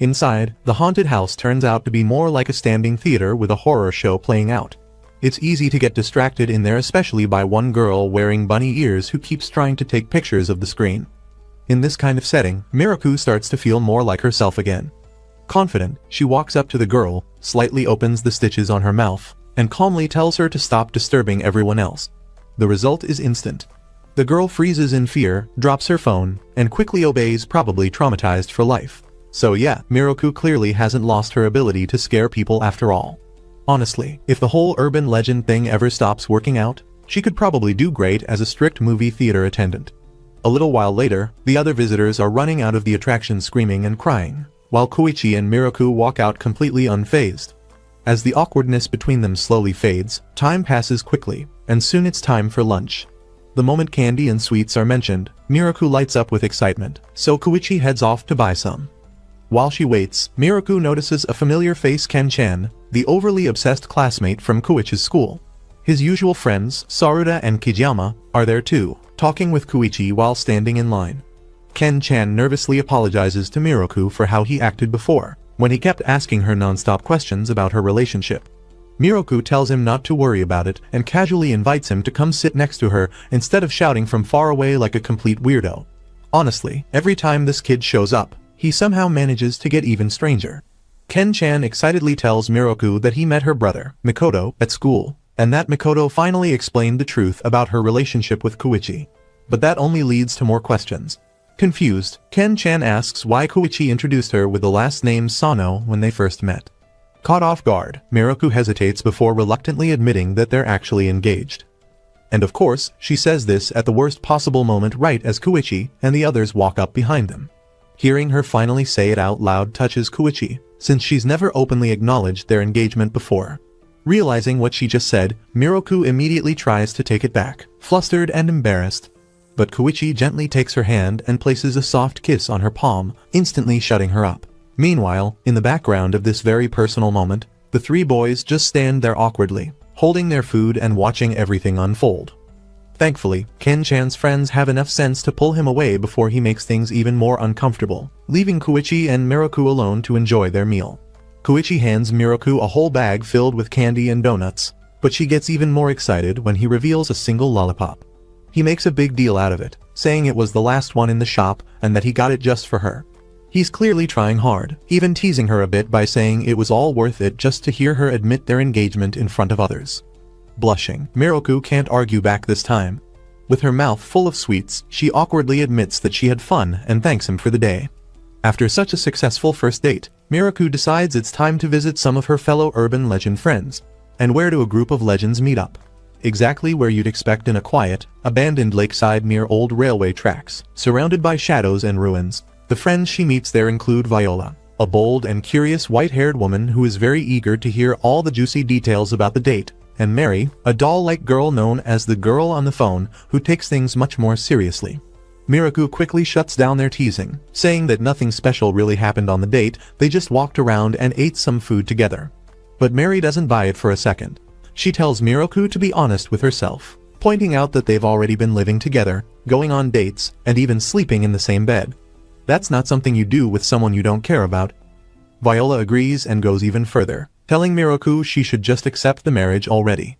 Inside, the haunted house turns out to be more like a standing theater with a horror show playing out. It's easy to get distracted in there, especially by one girl wearing bunny ears who keeps trying to take pictures of the screen. In this kind of setting, Miroku starts to feel more like herself again. Confident, she walks up to the girl, slightly opens the stitches on her mouth, and calmly tells her to stop disturbing everyone else. The result is instant. The girl freezes in fear, drops her phone, and quickly obeys, probably traumatized for life. So yeah, Miroku clearly hasn't lost her ability to scare people after all. Honestly, if the whole urban legend thing ever stops working out, she could probably do great as a strict movie theater attendant. A little while later, the other visitors are running out of the attraction screaming and crying, while Koichi and Miroku walk out completely unfazed. As the awkwardness between them slowly fades, time passes quickly, and soon it's time for lunch. The moment candy and sweets are mentioned, Miroku lights up with excitement, so Koichi heads off to buy some. While she waits, Miroku notices a familiar face, Ken-chan, the overly obsessed classmate from Koichi's school. His usual friends, Saruda and Kijiyama, are there too, talking with Koichi while standing in line. Ken-chan nervously apologizes to Miroku for how he acted before, when he kept asking her non-stop questions about her relationship. Miroku tells him not to worry about it and casually invites him to come sit next to her instead of shouting from far away like a complete weirdo. Honestly, every time this kid shows up, he somehow manages to get even stranger. Ken-chan excitedly tells Miroku that he met her brother, Mikoto, at school, and that Mikoto finally explained the truth about her relationship with Koichi. But that only leads to more questions. Confused, Ken-chan asks why Koichi introduced her with the last name Sano when they first met. Caught off guard, Miroku hesitates before reluctantly admitting that they're actually engaged. And of course, she says this at the worst possible moment right as Koichi and the others walk up behind them. Hearing her finally say it out loud touches Koichi, since she's never openly acknowledged their engagement before. Realizing what she just said, Miroku immediately tries to take it back, flustered and embarrassed. But Koichi gently takes her hand and places a soft kiss on her palm, instantly shutting her up. Meanwhile, in the background of this very personal moment, the three boys just stand there awkwardly, holding their food and watching everything unfold. Thankfully, Ken-chan's friends have enough sense to pull him away before he makes things even more uncomfortable, leaving Koichi and Miroku alone to enjoy their meal. Koichi hands Miroku a whole bag filled with candy and donuts, but she gets even more excited when he reveals a single lollipop. He makes a big deal out of it, saying it was the last one in the shop and that he got it just for her. He's clearly trying hard, even teasing her a bit by saying it was all worth it just to hear her admit their engagement in front of others. Blushing, Miroku can't argue back this time. With her mouth full of sweets, she awkwardly admits that she had fun and thanks him for the day. After such a successful first date, Miraku decides it's time to visit some of her fellow urban legend friends. And where do a group of legends meet up? Exactly where you'd expect, in a quiet, abandoned lakeside near old railway tracks, surrounded by shadows and ruins. The friends she meets there include Viola, a bold and curious white-haired woman who is very eager to hear all the juicy details about the date, and Mary, a doll-like girl known as the girl on the phone who takes things much more seriously. Miraku quickly shuts down their teasing, saying that nothing special really happened on the date, they just walked around and ate some food together. But Mary doesn't buy it for a second. She tells Miraku to be honest with herself, pointing out that they've already been living together, going on dates, and even sleeping in the same bed. That's not something you do with someone you don't care about. Viola agrees and goes even further, telling Miraku she should just accept the marriage already.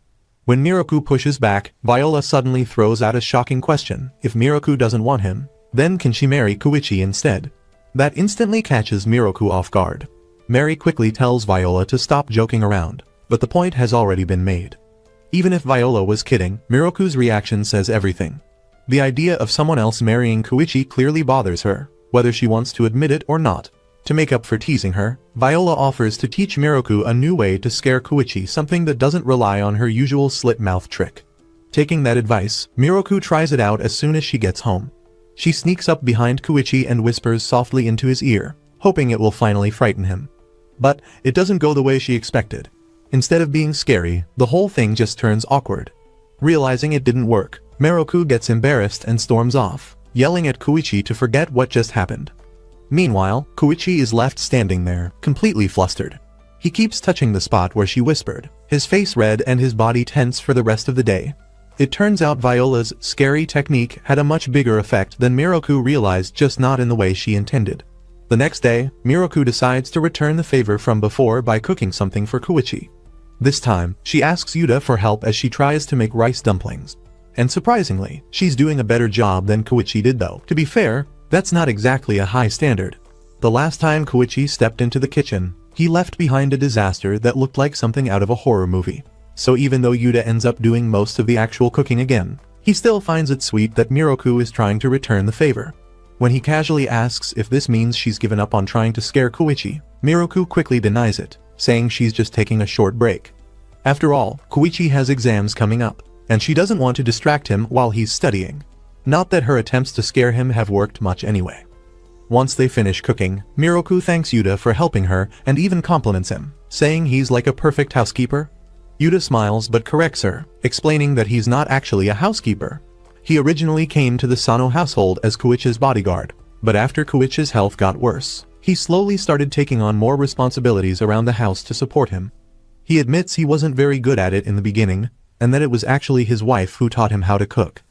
When Miraku pushes back, Viola suddenly throws out a shocking question: if Miraku doesn't want him, then can she marry Koichi instead? That instantly catches Miraku off guard. Mary quickly tells Viola to stop joking around, but the point has already been made. Even if Viola was kidding, Miraku's reaction says everything. The idea of someone else marrying Koichi clearly bothers her, whether she wants to admit it or not. To make up for teasing her, Viola offers to teach Miraku a new way to scare Koichi, something that doesn't rely on her usual slit-mouth trick. Taking that advice, Miraku tries it out as soon as she gets home. She sneaks up behind Koichi and whispers softly into his ear, hoping it will finally frighten him. But it doesn't go the way she expected. Instead of being scary, the whole thing just turns awkward. Realizing it didn't work, Miraku gets embarrassed and storms off, yelling at Koichi to forget what just happened. Meanwhile, Koichi is left standing there, completely flustered. He keeps touching the spot where she whispered, his face red and his body tense for the rest of the day. It turns out Viola's scary technique had a much bigger effect than Miraku realized, just not in the way she intended. The next day, Miraku decides to return the favor from before by cooking something for Koichi. This time, she asks Yuta for help as she tries to make rice dumplings. And surprisingly, she's doing a better job than Koichi did though. To be fair, that's not exactly a high standard. The last time Koichi stepped into the kitchen, he left behind a disaster that looked like something out of a horror movie. So even though Yuta ends up doing most of the actual cooking again, he still finds it sweet that Miraku is trying to return the favor. When he casually asks if this means she's given up on trying to scare Koichi, Miraku quickly denies it, saying she's just taking a short break. After all, Koichi has exams coming up, and she doesn't want to distract him while he's studying. Not that her attempts to scare him have worked much anyway. Once they finish cooking, Miraku thanks Yuta for helping her and even compliments him, saying he's like a perfect housekeeper. Yuta smiles but corrects her, explaining that he's not actually a housekeeper. He originally came to the Sano household as Koichi's bodyguard, but after Koichi's health got worse, he slowly started taking on more responsibilities around the house to support him. He admits he wasn't very good at it in the beginning, and that it was actually his wife who taught him how to cook.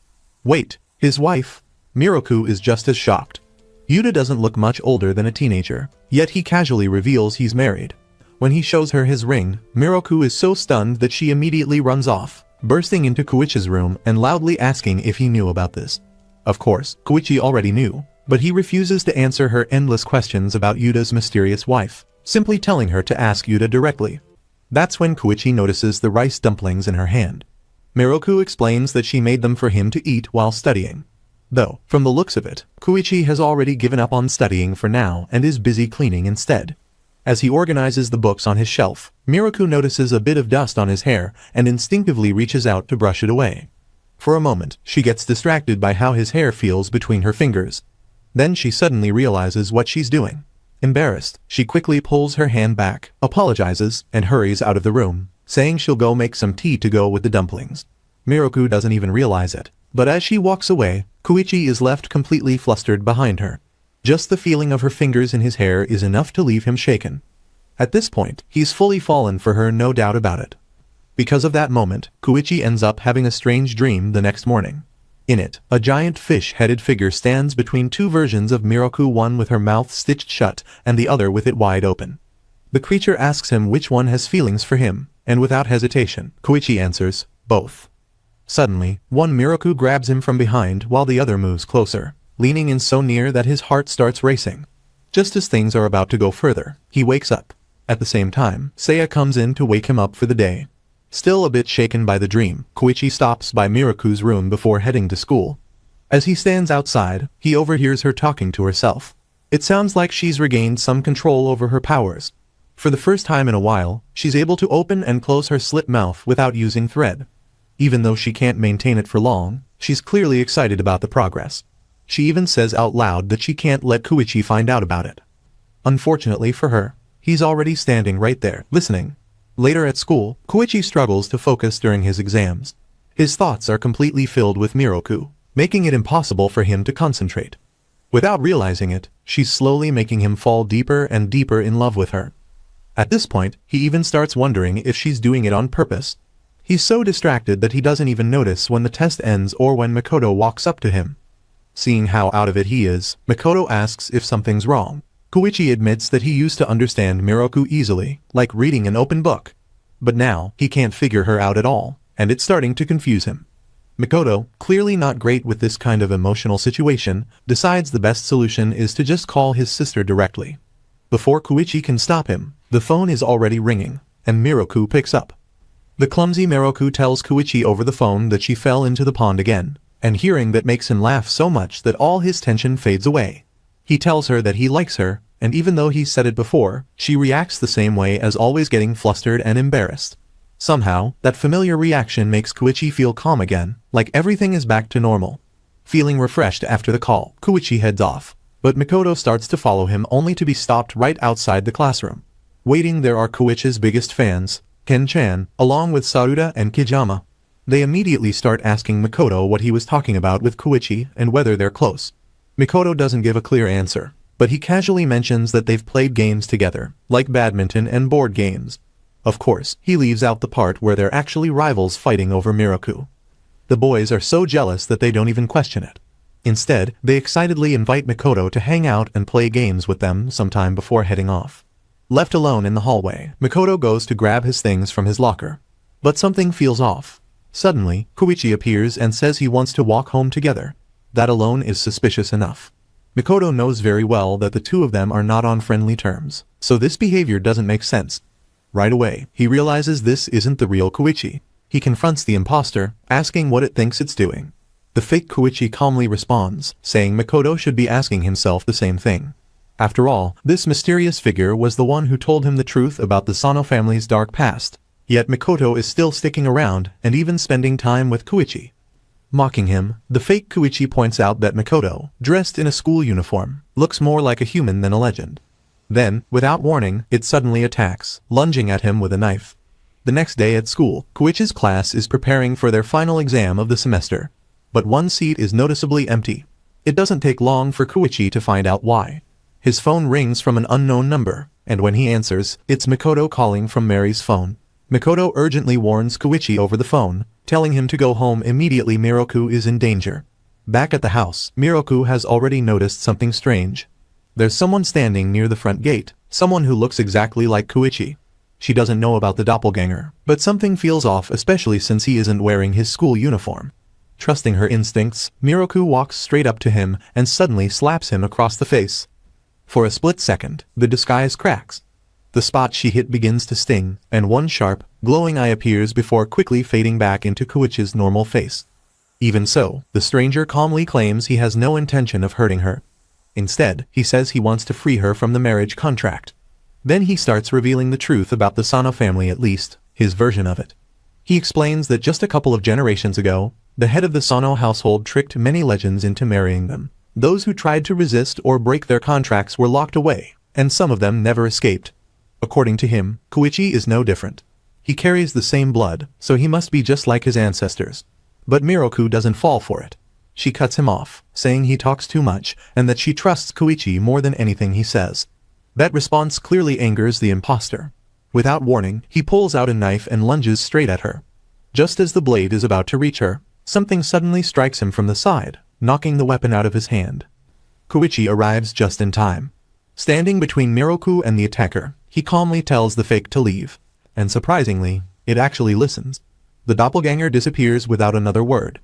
Wait, his wife? Miraku is just as shocked. Yuta doesn't look much older than a teenager, yet he casually reveals he's married. When he shows her his ring, Miraku is so stunned that she immediately runs off, bursting into Koichi's room and loudly asking if he knew about this. Of course, Koichi already knew, but he refuses to answer her endless questions about Yuta's mysterious wife, simply telling her to ask Yuta directly. That's when Koichi notices the rice dumplings in her hand. Miraku explains that she made them for him to eat while studying. Though, from the looks of it, Koichi has already given up on studying for now and is busy cleaning instead. As he organizes the books on his shelf, Miraku notices a bit of dust on his hair and instinctively reaches out to brush it away. For a moment, she gets distracted by how his hair feels between her fingers. Then she suddenly realizes what she's doing. Embarrassed, she quickly pulls her hand back, apologizes, and hurries out of the room, saying she'll go make some tea to go with the dumplings. Miraku doesn't even realize it, but as she walks away, Koichi is left completely flustered behind her. Just the feeling of her fingers in his hair is enough to leave him shaken. At this point, he's fully fallen for her, no doubt about it. Because of that moment, Koichi ends up having a strange dream the next morning. In it, a giant fish-headed figure stands between two versions of Miraku, one with her mouth stitched shut and the other with it wide open. The creature asks him which one has feelings for him, and without hesitation, Koichi answers, both. Suddenly, one Miraku grabs him from behind while the other moves closer, leaning in so near that his heart starts racing. Just as things are about to go further, he wakes up. At the same time, Seiya comes in to wake him up for the day. Still a bit shaken by the dream, Koichi stops by Miraku's room before heading to school. As he stands outside, he overhears her talking to herself. It sounds like she's regained some control over her powers. For the first time in a while, she's able to open and close her slit mouth without using thread. Even though she can't maintain it for long, she's clearly excited about the progress. She even says out loud that she can't let Koichi find out about it. Unfortunately for her, he's already standing right there, listening. Later at school, Koichi struggles to focus during his exams. His thoughts are completely filled with Miroku, making it impossible for him to concentrate. Without realizing it, she's slowly making him fall deeper and deeper in love with her. At this point, he even starts wondering if she's doing it on purpose. He's so distracted that he doesn't even notice when the test ends or when Makoto walks up to him. Seeing how out of it he is, Makoto asks if something's wrong. Koichi admits that he used to understand Miroku easily, like reading an open book. But now, he can't figure her out at all, and it's starting to confuse him. Makoto, clearly not great with this kind of emotional situation, decides the best solution is to just call his sister directly. Before Koichi can stop him, the phone is already ringing, and Miroku picks up. The clumsy Miroku tells Koichi over the phone that she fell into the pond again, and hearing that makes him laugh so much that all his tension fades away. He tells her that he likes her, and even though he's said it before, she reacts the same way as always, getting flustered and embarrassed. Somehow, that familiar reaction makes Koichi feel calm again, like everything is back to normal. Feeling refreshed after the call, Koichi heads off, but Makoto starts to follow him only to be stopped right outside the classroom. Waiting there are Koichi's biggest fans, Ken-chan, along with Saruta and Kijama. They immediately start asking Makoto what he was talking about with Koichi and whether they're close. Makoto doesn't give a clear answer, but he casually mentions that they've played games together, like badminton and board games. Of course, he leaves out the part where they're actually rivals fighting over Miroku. The boys are so jealous that they don't even question it. Instead, they excitedly invite Makoto to hang out and play games with them sometime before heading off. Left alone in the hallway, Makoto goes to grab his things from his locker. But something feels off. Suddenly, Koichi appears and says he wants to walk home together. That alone is suspicious enough. Makoto knows very well that the two of them are not on friendly terms, so this behavior doesn't make sense. Right away, he realizes this isn't the real Koichi. He confronts the imposter, asking what it thinks it's doing. The fake Koichi calmly responds, saying Makoto should be asking himself the same thing. After all, this mysterious figure was the one who told him the truth about the Sano family's dark past. Yet Makoto is still sticking around and even spending time with Koichi. Mocking him, the fake Koichi points out that Makoto, dressed in a school uniform, looks more like a human than a legend. Then, without warning, it suddenly attacks, lunging at him with a knife. The next day at school, Koichi's class is preparing for their final exam of the semester. But one seat is noticeably empty. It doesn't take long for Koichi to find out why. His phone rings from an unknown number, and when he answers, it's Makoto calling from Mary's phone. Makoto urgently warns Koichi over the phone, telling him to go home immediately. Miroku is in danger. Back at the house, Miroku has already noticed something strange. There's someone standing near the front gate, someone who looks exactly like Koichi. She doesn't know about the doppelganger, but something feels off, especially since he isn't wearing his school uniform. Trusting her instincts, Miroku walks straight up to him and suddenly slaps him across the face. For a split second, the disguise cracks. The spot she hit begins to sting, and one sharp, glowing eye appears before quickly fading back into Koichi's normal face. Even so, the stranger calmly claims he has no intention of hurting her. Instead, he says he wants to free her from the marriage contract. Then he starts revealing the truth about the Sano family, at least, his version of it. He explains that just a couple of generations ago, the head of the Sano household tricked many legends into marrying them. Those who tried to resist or break their contracts were locked away, and some of them never escaped. According to him, Koichi is no different. He carries the same blood, so he must be just like his ancestors. But Miroku doesn't fall for it. She cuts him off, saying he talks too much and that she trusts Koichi more than anything he says. That response clearly angers the imposter. Without warning, he pulls out a knife and lunges straight at her. Just as the blade is about to reach her, something suddenly strikes him from the side, knocking the weapon out of his hand. Koichi arrives just in time. Standing between Miroku and the attacker, he calmly tells the fake to leave. And surprisingly, it actually listens. The doppelganger disappears without another word.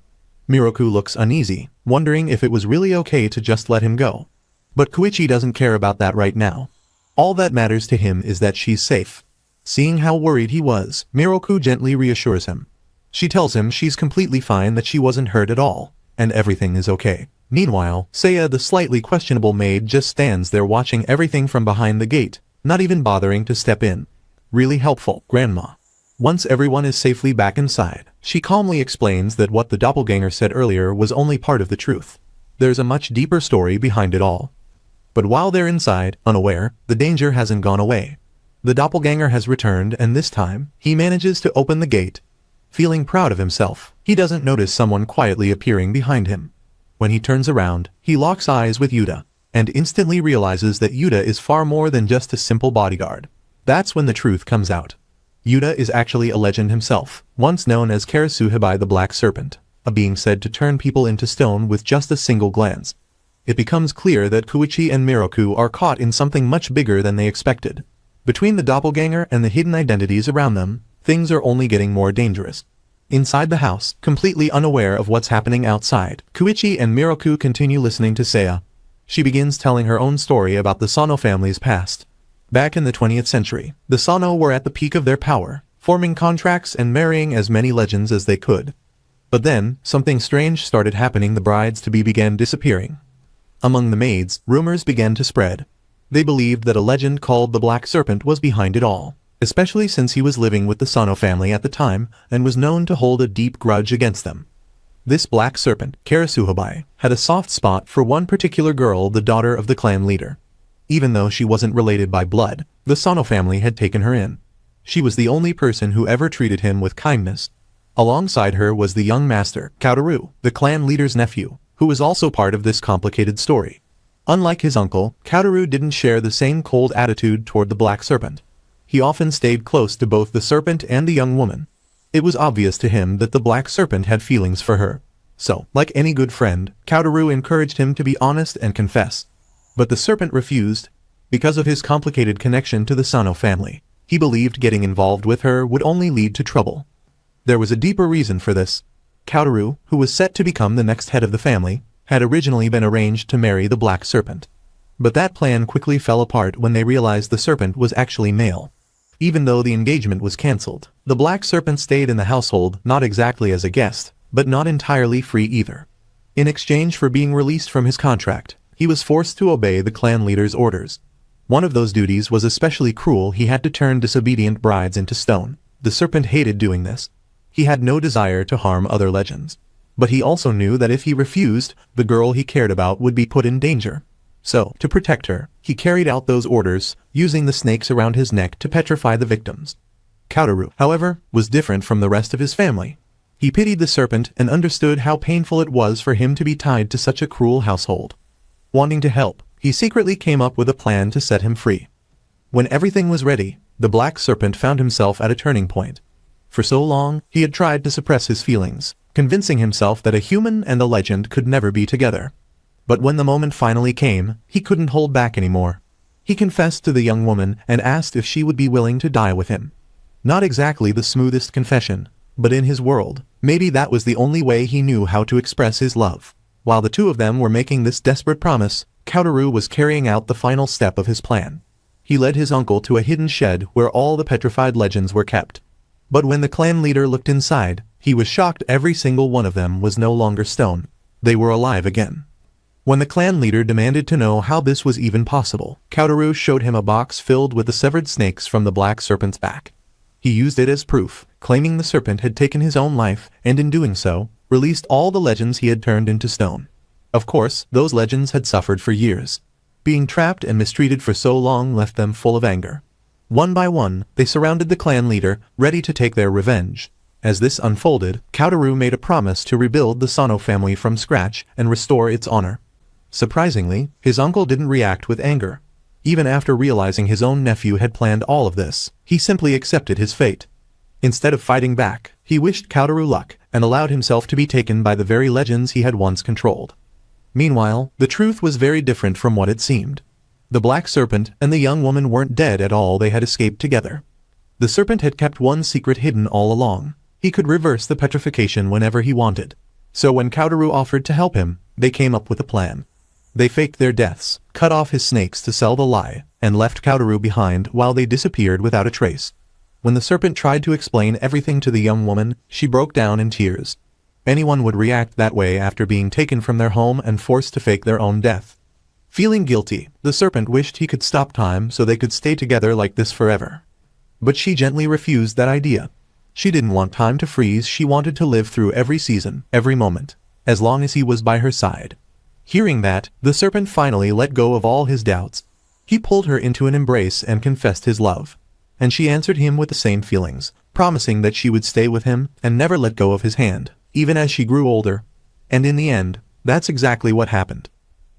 Miroku looks uneasy, wondering if it was really okay to just let him go. But Koichi doesn't care about that right now. All that matters to him is that she's safe. Seeing how worried he was, Miroku gently reassures him. She tells him she's completely fine, that she wasn't hurt at all, and everything is okay. Meanwhile, Seiya, the slightly questionable maid, just stands there watching everything from behind the gate, not even bothering to step in. Really helpful, Grandma. Once everyone is safely back inside, she calmly explains that what the doppelganger said earlier was only part of the truth. There's a much deeper story behind it all. But while they're inside, unaware, the danger hasn't gone away. The doppelganger has returned, and this time, he manages to open the gate. Feeling proud of himself, he doesn't notice someone quietly appearing behind him. When he turns around, he locks eyes with Yuta, and instantly realizes that Yuta is far more than just a simple bodyguard. That's when the truth comes out. Yuta is actually a legend himself, once known as Karasuhibei the Black Serpent, a being said to turn people into stone with just a single glance. It becomes clear that Koichi and Miroku are caught in something much bigger than they expected. Between the doppelganger and the hidden identities around them, things are only getting more dangerous. Inside the house, completely unaware of what's happening outside, Koichi and Miroku continue listening to Seiya. She begins telling her own story about the Sano family's past. Back in the 20th century, the Sano were at the peak of their power, forming contracts and marrying as many legends as they could. But then, something strange started happening. The brides-to-be began disappearing. Among the maids, rumors began to spread. They believed that a legend called the Black Serpent was behind it all, especially since he was living with the Sano family at the time and was known to hold a deep grudge against them. This Black Serpent, Karasuhibei, had a soft spot for one particular girl, the daughter of the clan leader. Even though she wasn't related by blood, the Sano family had taken her in. She was the only person who ever treated him with kindness. Alongside her was the young master, Kaoru, the clan leader's nephew, who was also part of this complicated story. Unlike his uncle, Kaoru didn't share the same cold attitude toward the Black Serpent. He often stayed close to both the serpent and the young woman. It was obvious to him that the Black Serpent had feelings for her. So, like any good friend, Kaoru encouraged him to be honest and confess. But the serpent refused. Because of his complicated connection to the Sano family, he believed getting involved with her would only lead to trouble. There was a deeper reason for this. Kaoru, who was set to become the next head of the family, had originally been arranged to marry the Black Serpent. But that plan quickly fell apart when they realized the serpent was actually male. Even though the engagement was cancelled, the Black Serpent stayed in the household, not exactly as a guest, but not entirely free either. In exchange for being released from his contract, he was forced to obey the clan leader's orders. One of those duties was especially cruel. He had to turn disobedient brides into stone. The serpent hated doing this. He had no desire to harm other legends. But he also knew that if he refused, the girl he cared about would be put in danger. So, to protect her, he carried out those orders, using the snakes around his neck to petrify the victims. Kaoru, however, was different from the rest of his family. He pitied the serpent and understood how painful it was for him to be tied to such a cruel household. Wanting to help, he secretly came up with a plan to set him free. When everything was ready, the Black Serpent found himself at a turning point. For so long, he had tried to suppress his feelings, convincing himself that a human and a legend could never be together. But when the moment finally came, he couldn't hold back anymore. He confessed to the young woman and asked if she would be willing to die with him. Not exactly the smoothest confession, but in his world, maybe that was the only way he knew how to express his love. While the two of them were making this desperate promise, Kaoru was carrying out the final step of his plan. He led his uncle to a hidden shed where all the petrified legends were kept. But when the clan leader looked inside, he was shocked. Every single one of them was no longer stone. They were alive again. When the clan leader demanded to know how this was even possible, Kaoru showed him a box filled with the severed snakes from the Black Serpent's back. He used it as proof, claiming the serpent had taken his own life, and in doing so, released all the legends he had turned into stone. Of course, those legends had suffered for years. Being trapped and mistreated for so long left them full of anger. One by one, they surrounded the clan leader, ready to take their revenge. As this unfolded, Kaoru made a promise to rebuild the Sano family from scratch and restore its honor. Surprisingly, his uncle didn't react with anger. Even after realizing his own nephew had planned all of this, he simply accepted his fate. Instead of fighting back, he wished Kaoru luck and allowed himself to be taken by the very legends he had once controlled. Meanwhile, the truth was very different from what it seemed. The Black Serpent and the young woman weren't dead at all. They had escaped together. The serpent had kept one secret hidden all along. He could reverse the petrification whenever he wanted. So when Kaoru offered to help him, they came up with a plan. They faked their deaths, cut off his snakes to sell the lie, and left Kaoru behind while they disappeared without a trace. When the serpent tried to explain everything to the young woman, she broke down in tears. Anyone would react that way after being taken from their home and forced to fake their own death. Feeling guilty, the serpent wished he could stop time so they could stay together like this forever. But she gently refused that idea. She didn't want time to freeze, she wanted to live through every season, every moment, as long as he was by her side. Hearing that, the serpent finally let go of all his doubts. He pulled her into an embrace and confessed his love. And she answered him with the same feelings, promising that she would stay with him and never let go of his hand, even as she grew older. And in the end, that's exactly what happened.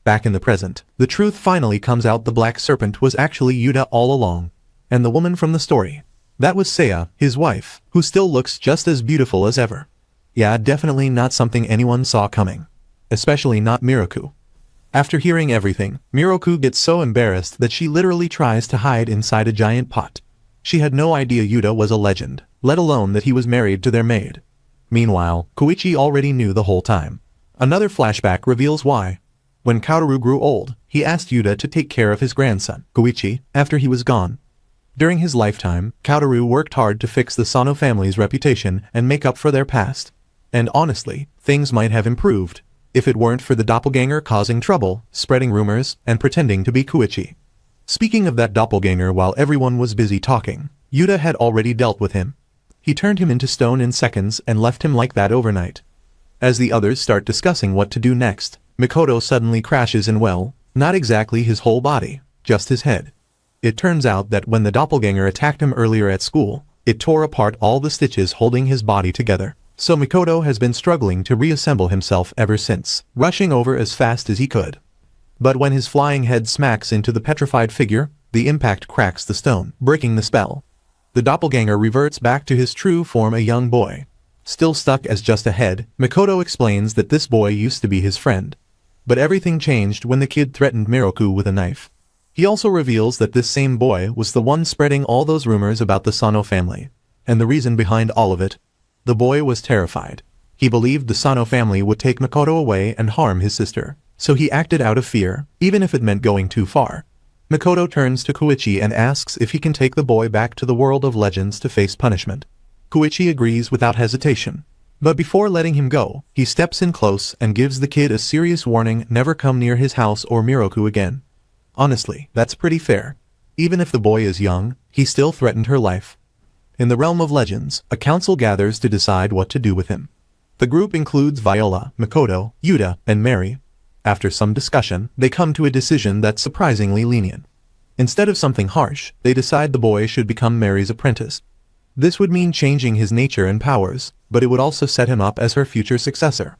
Back in the present, the truth finally comes out: the black serpent was actually Yuta all along. And the woman from the story, that was Seiya, his wife, who still looks just as beautiful as ever. Yeah, definitely not something anyone saw coming. Especially not Miroku. After hearing everything, Miroku gets so embarrassed that she literally tries to hide inside a giant pot. She had no idea Yuta was a legend, let alone that he was married to their maid. Meanwhile, Koichi already knew the whole time. Another flashback reveals why. When Kaoru grew old, he asked Yuta to take care of his grandson, Koichi, after he was gone. During his lifetime, Kaoru worked hard to fix the Sano family's reputation and make up for their past. And honestly, things might have improved if it weren't for the doppelganger causing trouble, spreading rumors, and pretending to be Koichi. Speaking of that doppelganger, while everyone was busy talking, Yuta had already dealt with him. He turned him into stone in seconds and left him like that overnight. As the others start discussing what to do next, Mikoto suddenly crashes in, well, not exactly his whole body, just his head. It turns out that when the doppelganger attacked him earlier at school, it tore apart all the stitches holding his body together. So Mikoto has been struggling to reassemble himself ever since, rushing over as fast as he could. But when his flying head smacks into the petrified figure, the impact cracks the stone, breaking the spell. The doppelganger reverts back to his true form, a young boy. Still stuck as just a head, Mikoto explains that this boy used to be his friend. But everything changed when the kid threatened Miroku with a knife. He also reveals that this same boy was the one spreading all those rumors about the Sano family. And the reason behind all of it? The boy was terrified. He believed the Sano family would take Mikoto away and harm his sister. So he acted out of fear, even if it meant going too far. Mikoto turns to Koichi and asks if he can take the boy back to the world of legends to face punishment. Koichi agrees without hesitation. But before letting him go, he steps in close and gives the kid a serious warning: never come near his house or Miroku again. Honestly, that's pretty fair. Even if the boy is young, he still threatened her life. In the realm of legends, a council gathers to decide what to do with him. The group includes Viola, Mikoto, Yuta, and Mary. After some discussion, they come to a decision that's surprisingly lenient. Instead of something harsh, they decide the boy should become Mary's apprentice. This would mean changing his nature and powers, but it would also set him up as her future successor.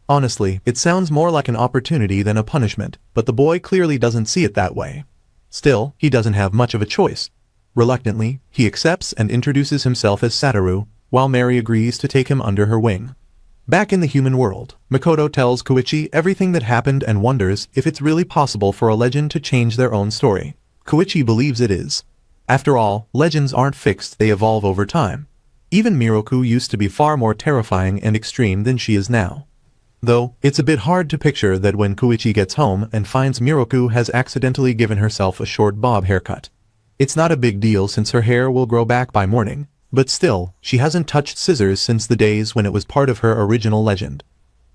Honestly, it sounds more like an opportunity than a punishment, but the boy clearly doesn't see it that way. Still, he doesn't have much of a choice. Reluctantly, he accepts and introduces himself as Satoru, while Mary agrees to take him under her wing. Back in the human world, Mikoto tells Koichi everything that happened and wonders if it's really possible for a legend to change their own story. Koichi believes it is. After all, legends aren't fixed, they evolve over time. Even Miroku used to be far more terrifying and extreme than she is now. Though, it's a bit hard to picture that when Koichi gets home and finds Miroku has accidentally given herself a short bob haircut. It's not a big deal since her hair will grow back by morning. But still, she hasn't touched scissors since the days when it was part of her original legend.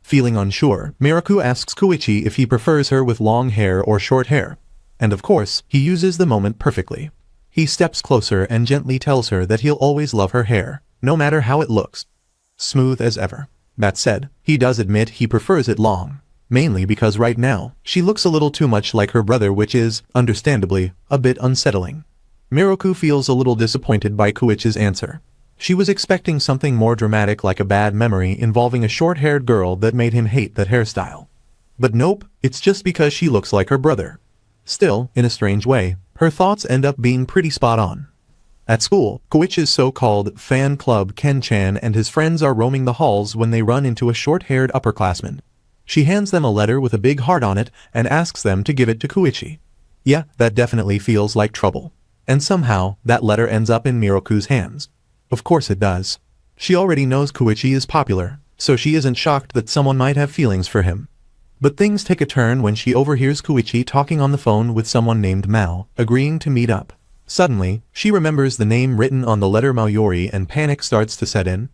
Feeling unsure, Miroku asks Koichi if he prefers her with long hair or short hair. And of course, he uses the moment perfectly. He steps closer and gently tells her that he'll always love her hair, no matter how it looks. Smooth as ever. That said, he does admit he prefers it long. Mainly because right now, she looks a little too much like her brother, which is, understandably, a bit unsettling. Miroku feels a little disappointed by Koichi's answer. She was expecting something more dramatic, like a bad memory involving a short-haired girl that made him hate that hairstyle. But nope, it's just because she looks like her brother. Still, in a strange way, her thoughts end up being pretty spot on. At school, Koichi's so-called fan club Ken-chan and his friends are roaming the halls when they run into a short-haired upperclassman. She hands them a letter with a big heart on it and asks them to give it to Koichi. Yeah, that definitely feels like trouble. And somehow, that letter ends up in Miroku's hands. Of course it does. She already knows Koichi is popular, so she isn't shocked that someone might have feelings for him. But things take a turn when she overhears Koichi talking on the phone with someone named Mao, agreeing to meet up. Suddenly, she remembers the name written on the letter Maoyori and panic starts to set in.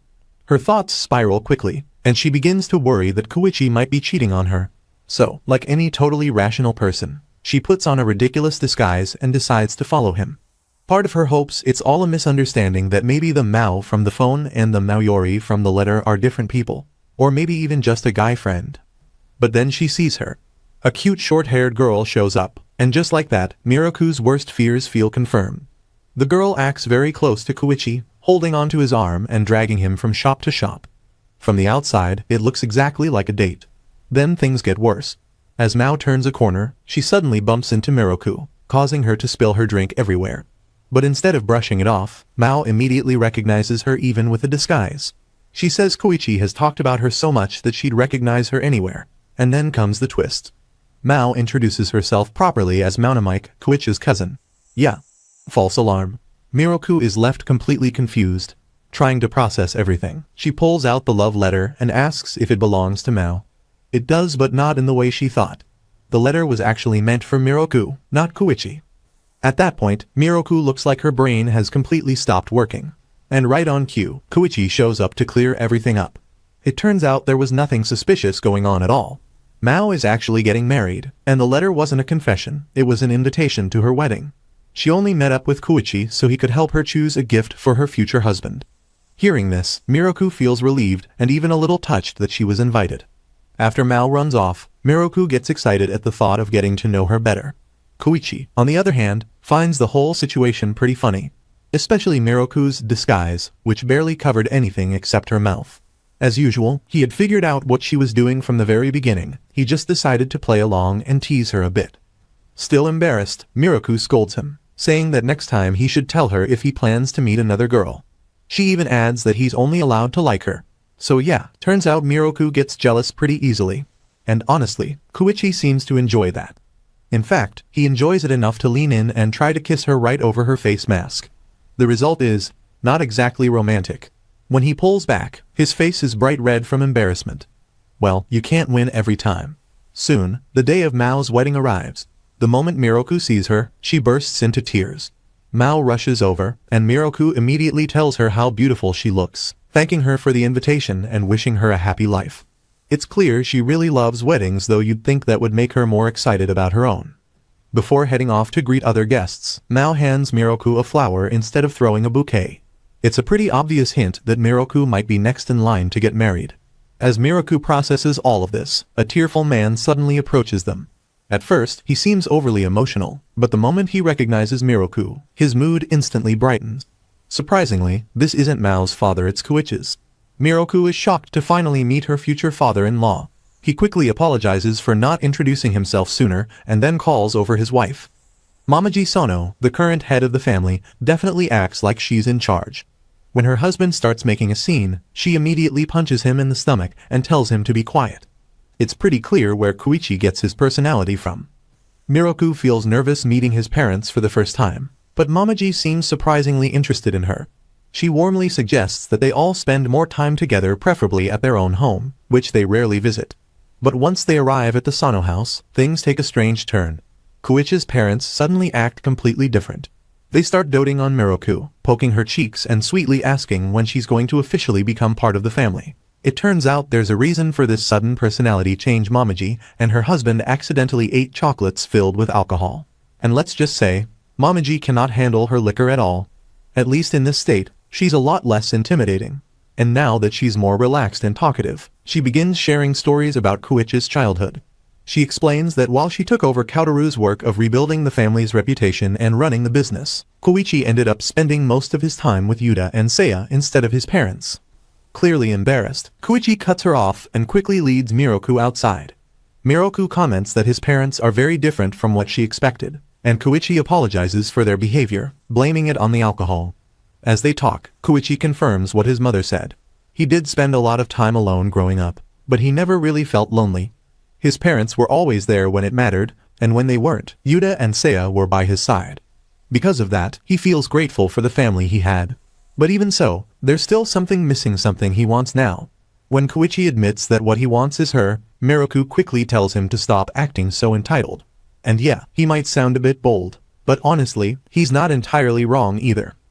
Her thoughts spiral quickly. and she begins to worry that Koichi might be cheating on her. So, like any totally rational person, she puts on a ridiculous disguise and decides to follow him. Part of her hopes it's all a misunderstanding, that maybe the Mao from the phone and the Maoyori from the letter are different people, or maybe even just a guy friend. But then she sees her. A cute short-haired girl shows up, and just like that, Miroku's worst fears feel confirmed. The girl acts very close to Koichi, holding onto his arm and dragging him from shop to shop. From the outside, it looks exactly like a date. Then things get worse. As Mao turns a corner, she suddenly bumps into Miroku, causing her to spill her drink everywhere. But instead of brushing it off, Mao immediately recognizes her even with a disguise. She says Koichi has talked about her so much that she'd recognize her anywhere. And then comes the twist. Mao introduces herself properly as Maunamike, Koichi's cousin. Yeah. False alarm. Miroku is left completely confused. Trying to process everything, she pulls out the love letter and asks if it belongs to Mao. It does, but not in the way she thought. The letter was actually meant for Miroku, not Koichi. At that point, Miroku looks like her brain has completely stopped working. And right on cue, Koichi shows up to clear everything up. It turns out there was nothing suspicious going on at all. Mao is actually getting married, and the letter wasn't a confession, it was an invitation to her wedding. She only met up with Koichi so he could help her choose a gift for her future husband. Hearing this, Miroku feels relieved and even a little touched that she was invited. After Mao runs off, Miroku gets excited at the thought of getting to know her better. Koichi, on the other hand, finds the whole situation pretty funny. Especially Miroku's disguise, which barely covered anything except her mouth. As usual, he had figured out what she was doing from the very beginning, he just decided to play along and tease her a bit. Still embarrassed, Miroku scolds him, saying that next time he should tell her if he plans to meet another girl. She even adds that he's only allowed to like her. So yeah, turns out Miroku gets jealous pretty easily. And honestly, Koichi seems to enjoy that. In fact, he enjoys it enough to lean in and try to kiss her right over her face mask. The result is, not exactly romantic. When he pulls back, his face is bright red from embarrassment. Well, you can't win every time. Soon, the day of Mao's wedding arrives. The moment Miroku sees her, she bursts into tears. Mao rushes over, and Miroku immediately tells her how beautiful she looks, thanking her for the invitation and wishing her a happy life. It's clear she really loves weddings, though you'd think that would make her more excited about her own. Before heading off to greet other guests, Mao hands Miroku a flower instead of throwing a bouquet. It's a pretty obvious hint that Miroku might be next in line to get married. As Miroku processes all of this, a tearful man suddenly approaches them. At first, he seems overly emotional, but the moment he recognizes Miroku, his mood instantly brightens. Surprisingly, this isn't Mao's father, it's Koichi's. Miroku is shocked to finally meet her future father-in-law. He quickly apologizes for not introducing himself sooner and then calls over his wife. Momoji Sono, the current head of the family, definitely acts like she's in charge. When her husband starts making a scene, she immediately punches him in the stomach and tells him to be quiet. It's pretty clear where Koichi gets his personality from. Miroku feels nervous meeting his parents for the first time, but Momoji seems surprisingly interested in her. She warmly suggests that they all spend more time together, preferably at their own home, which they rarely visit. But once they arrive at the Sano house, things take a strange turn. Koichi's parents suddenly act completely different. They start doting on Miroku, poking her cheeks and sweetly asking when she's going to officially become part of the family. It turns out there's a reason for this sudden personality change. Momoji and her husband accidentally ate chocolates filled with alcohol. And let's just say, Momoji cannot handle her liquor at all. At least in this state, she's a lot less intimidating. And now that she's more relaxed and talkative, she begins sharing stories about Koichi's childhood. She explains that while she took over Kotaru's work of rebuilding the family's reputation and running the business, Koichi ended up spending most of his time with Yuta and Seiya instead of his parents. Clearly embarrassed, Koichi cuts her off and quickly leads Miroku outside. Miroku comments that his parents are very different from what she expected, and Koichi apologizes for their behavior, blaming it on the alcohol. As they talk, Koichi confirms what his mother said. He did spend a lot of time alone growing up, but he never really felt lonely. His parents were always there when it mattered, and when they weren't, Yuta and Seiya were by his side. Because of that, he feels grateful for the family he had. But even so, there's still something missing, something he wants now. When Koichi admits that what he wants is her, Miroku quickly tells him to stop acting so entitled. And yeah, he might sound a bit bold, but honestly, he's not entirely wrong either.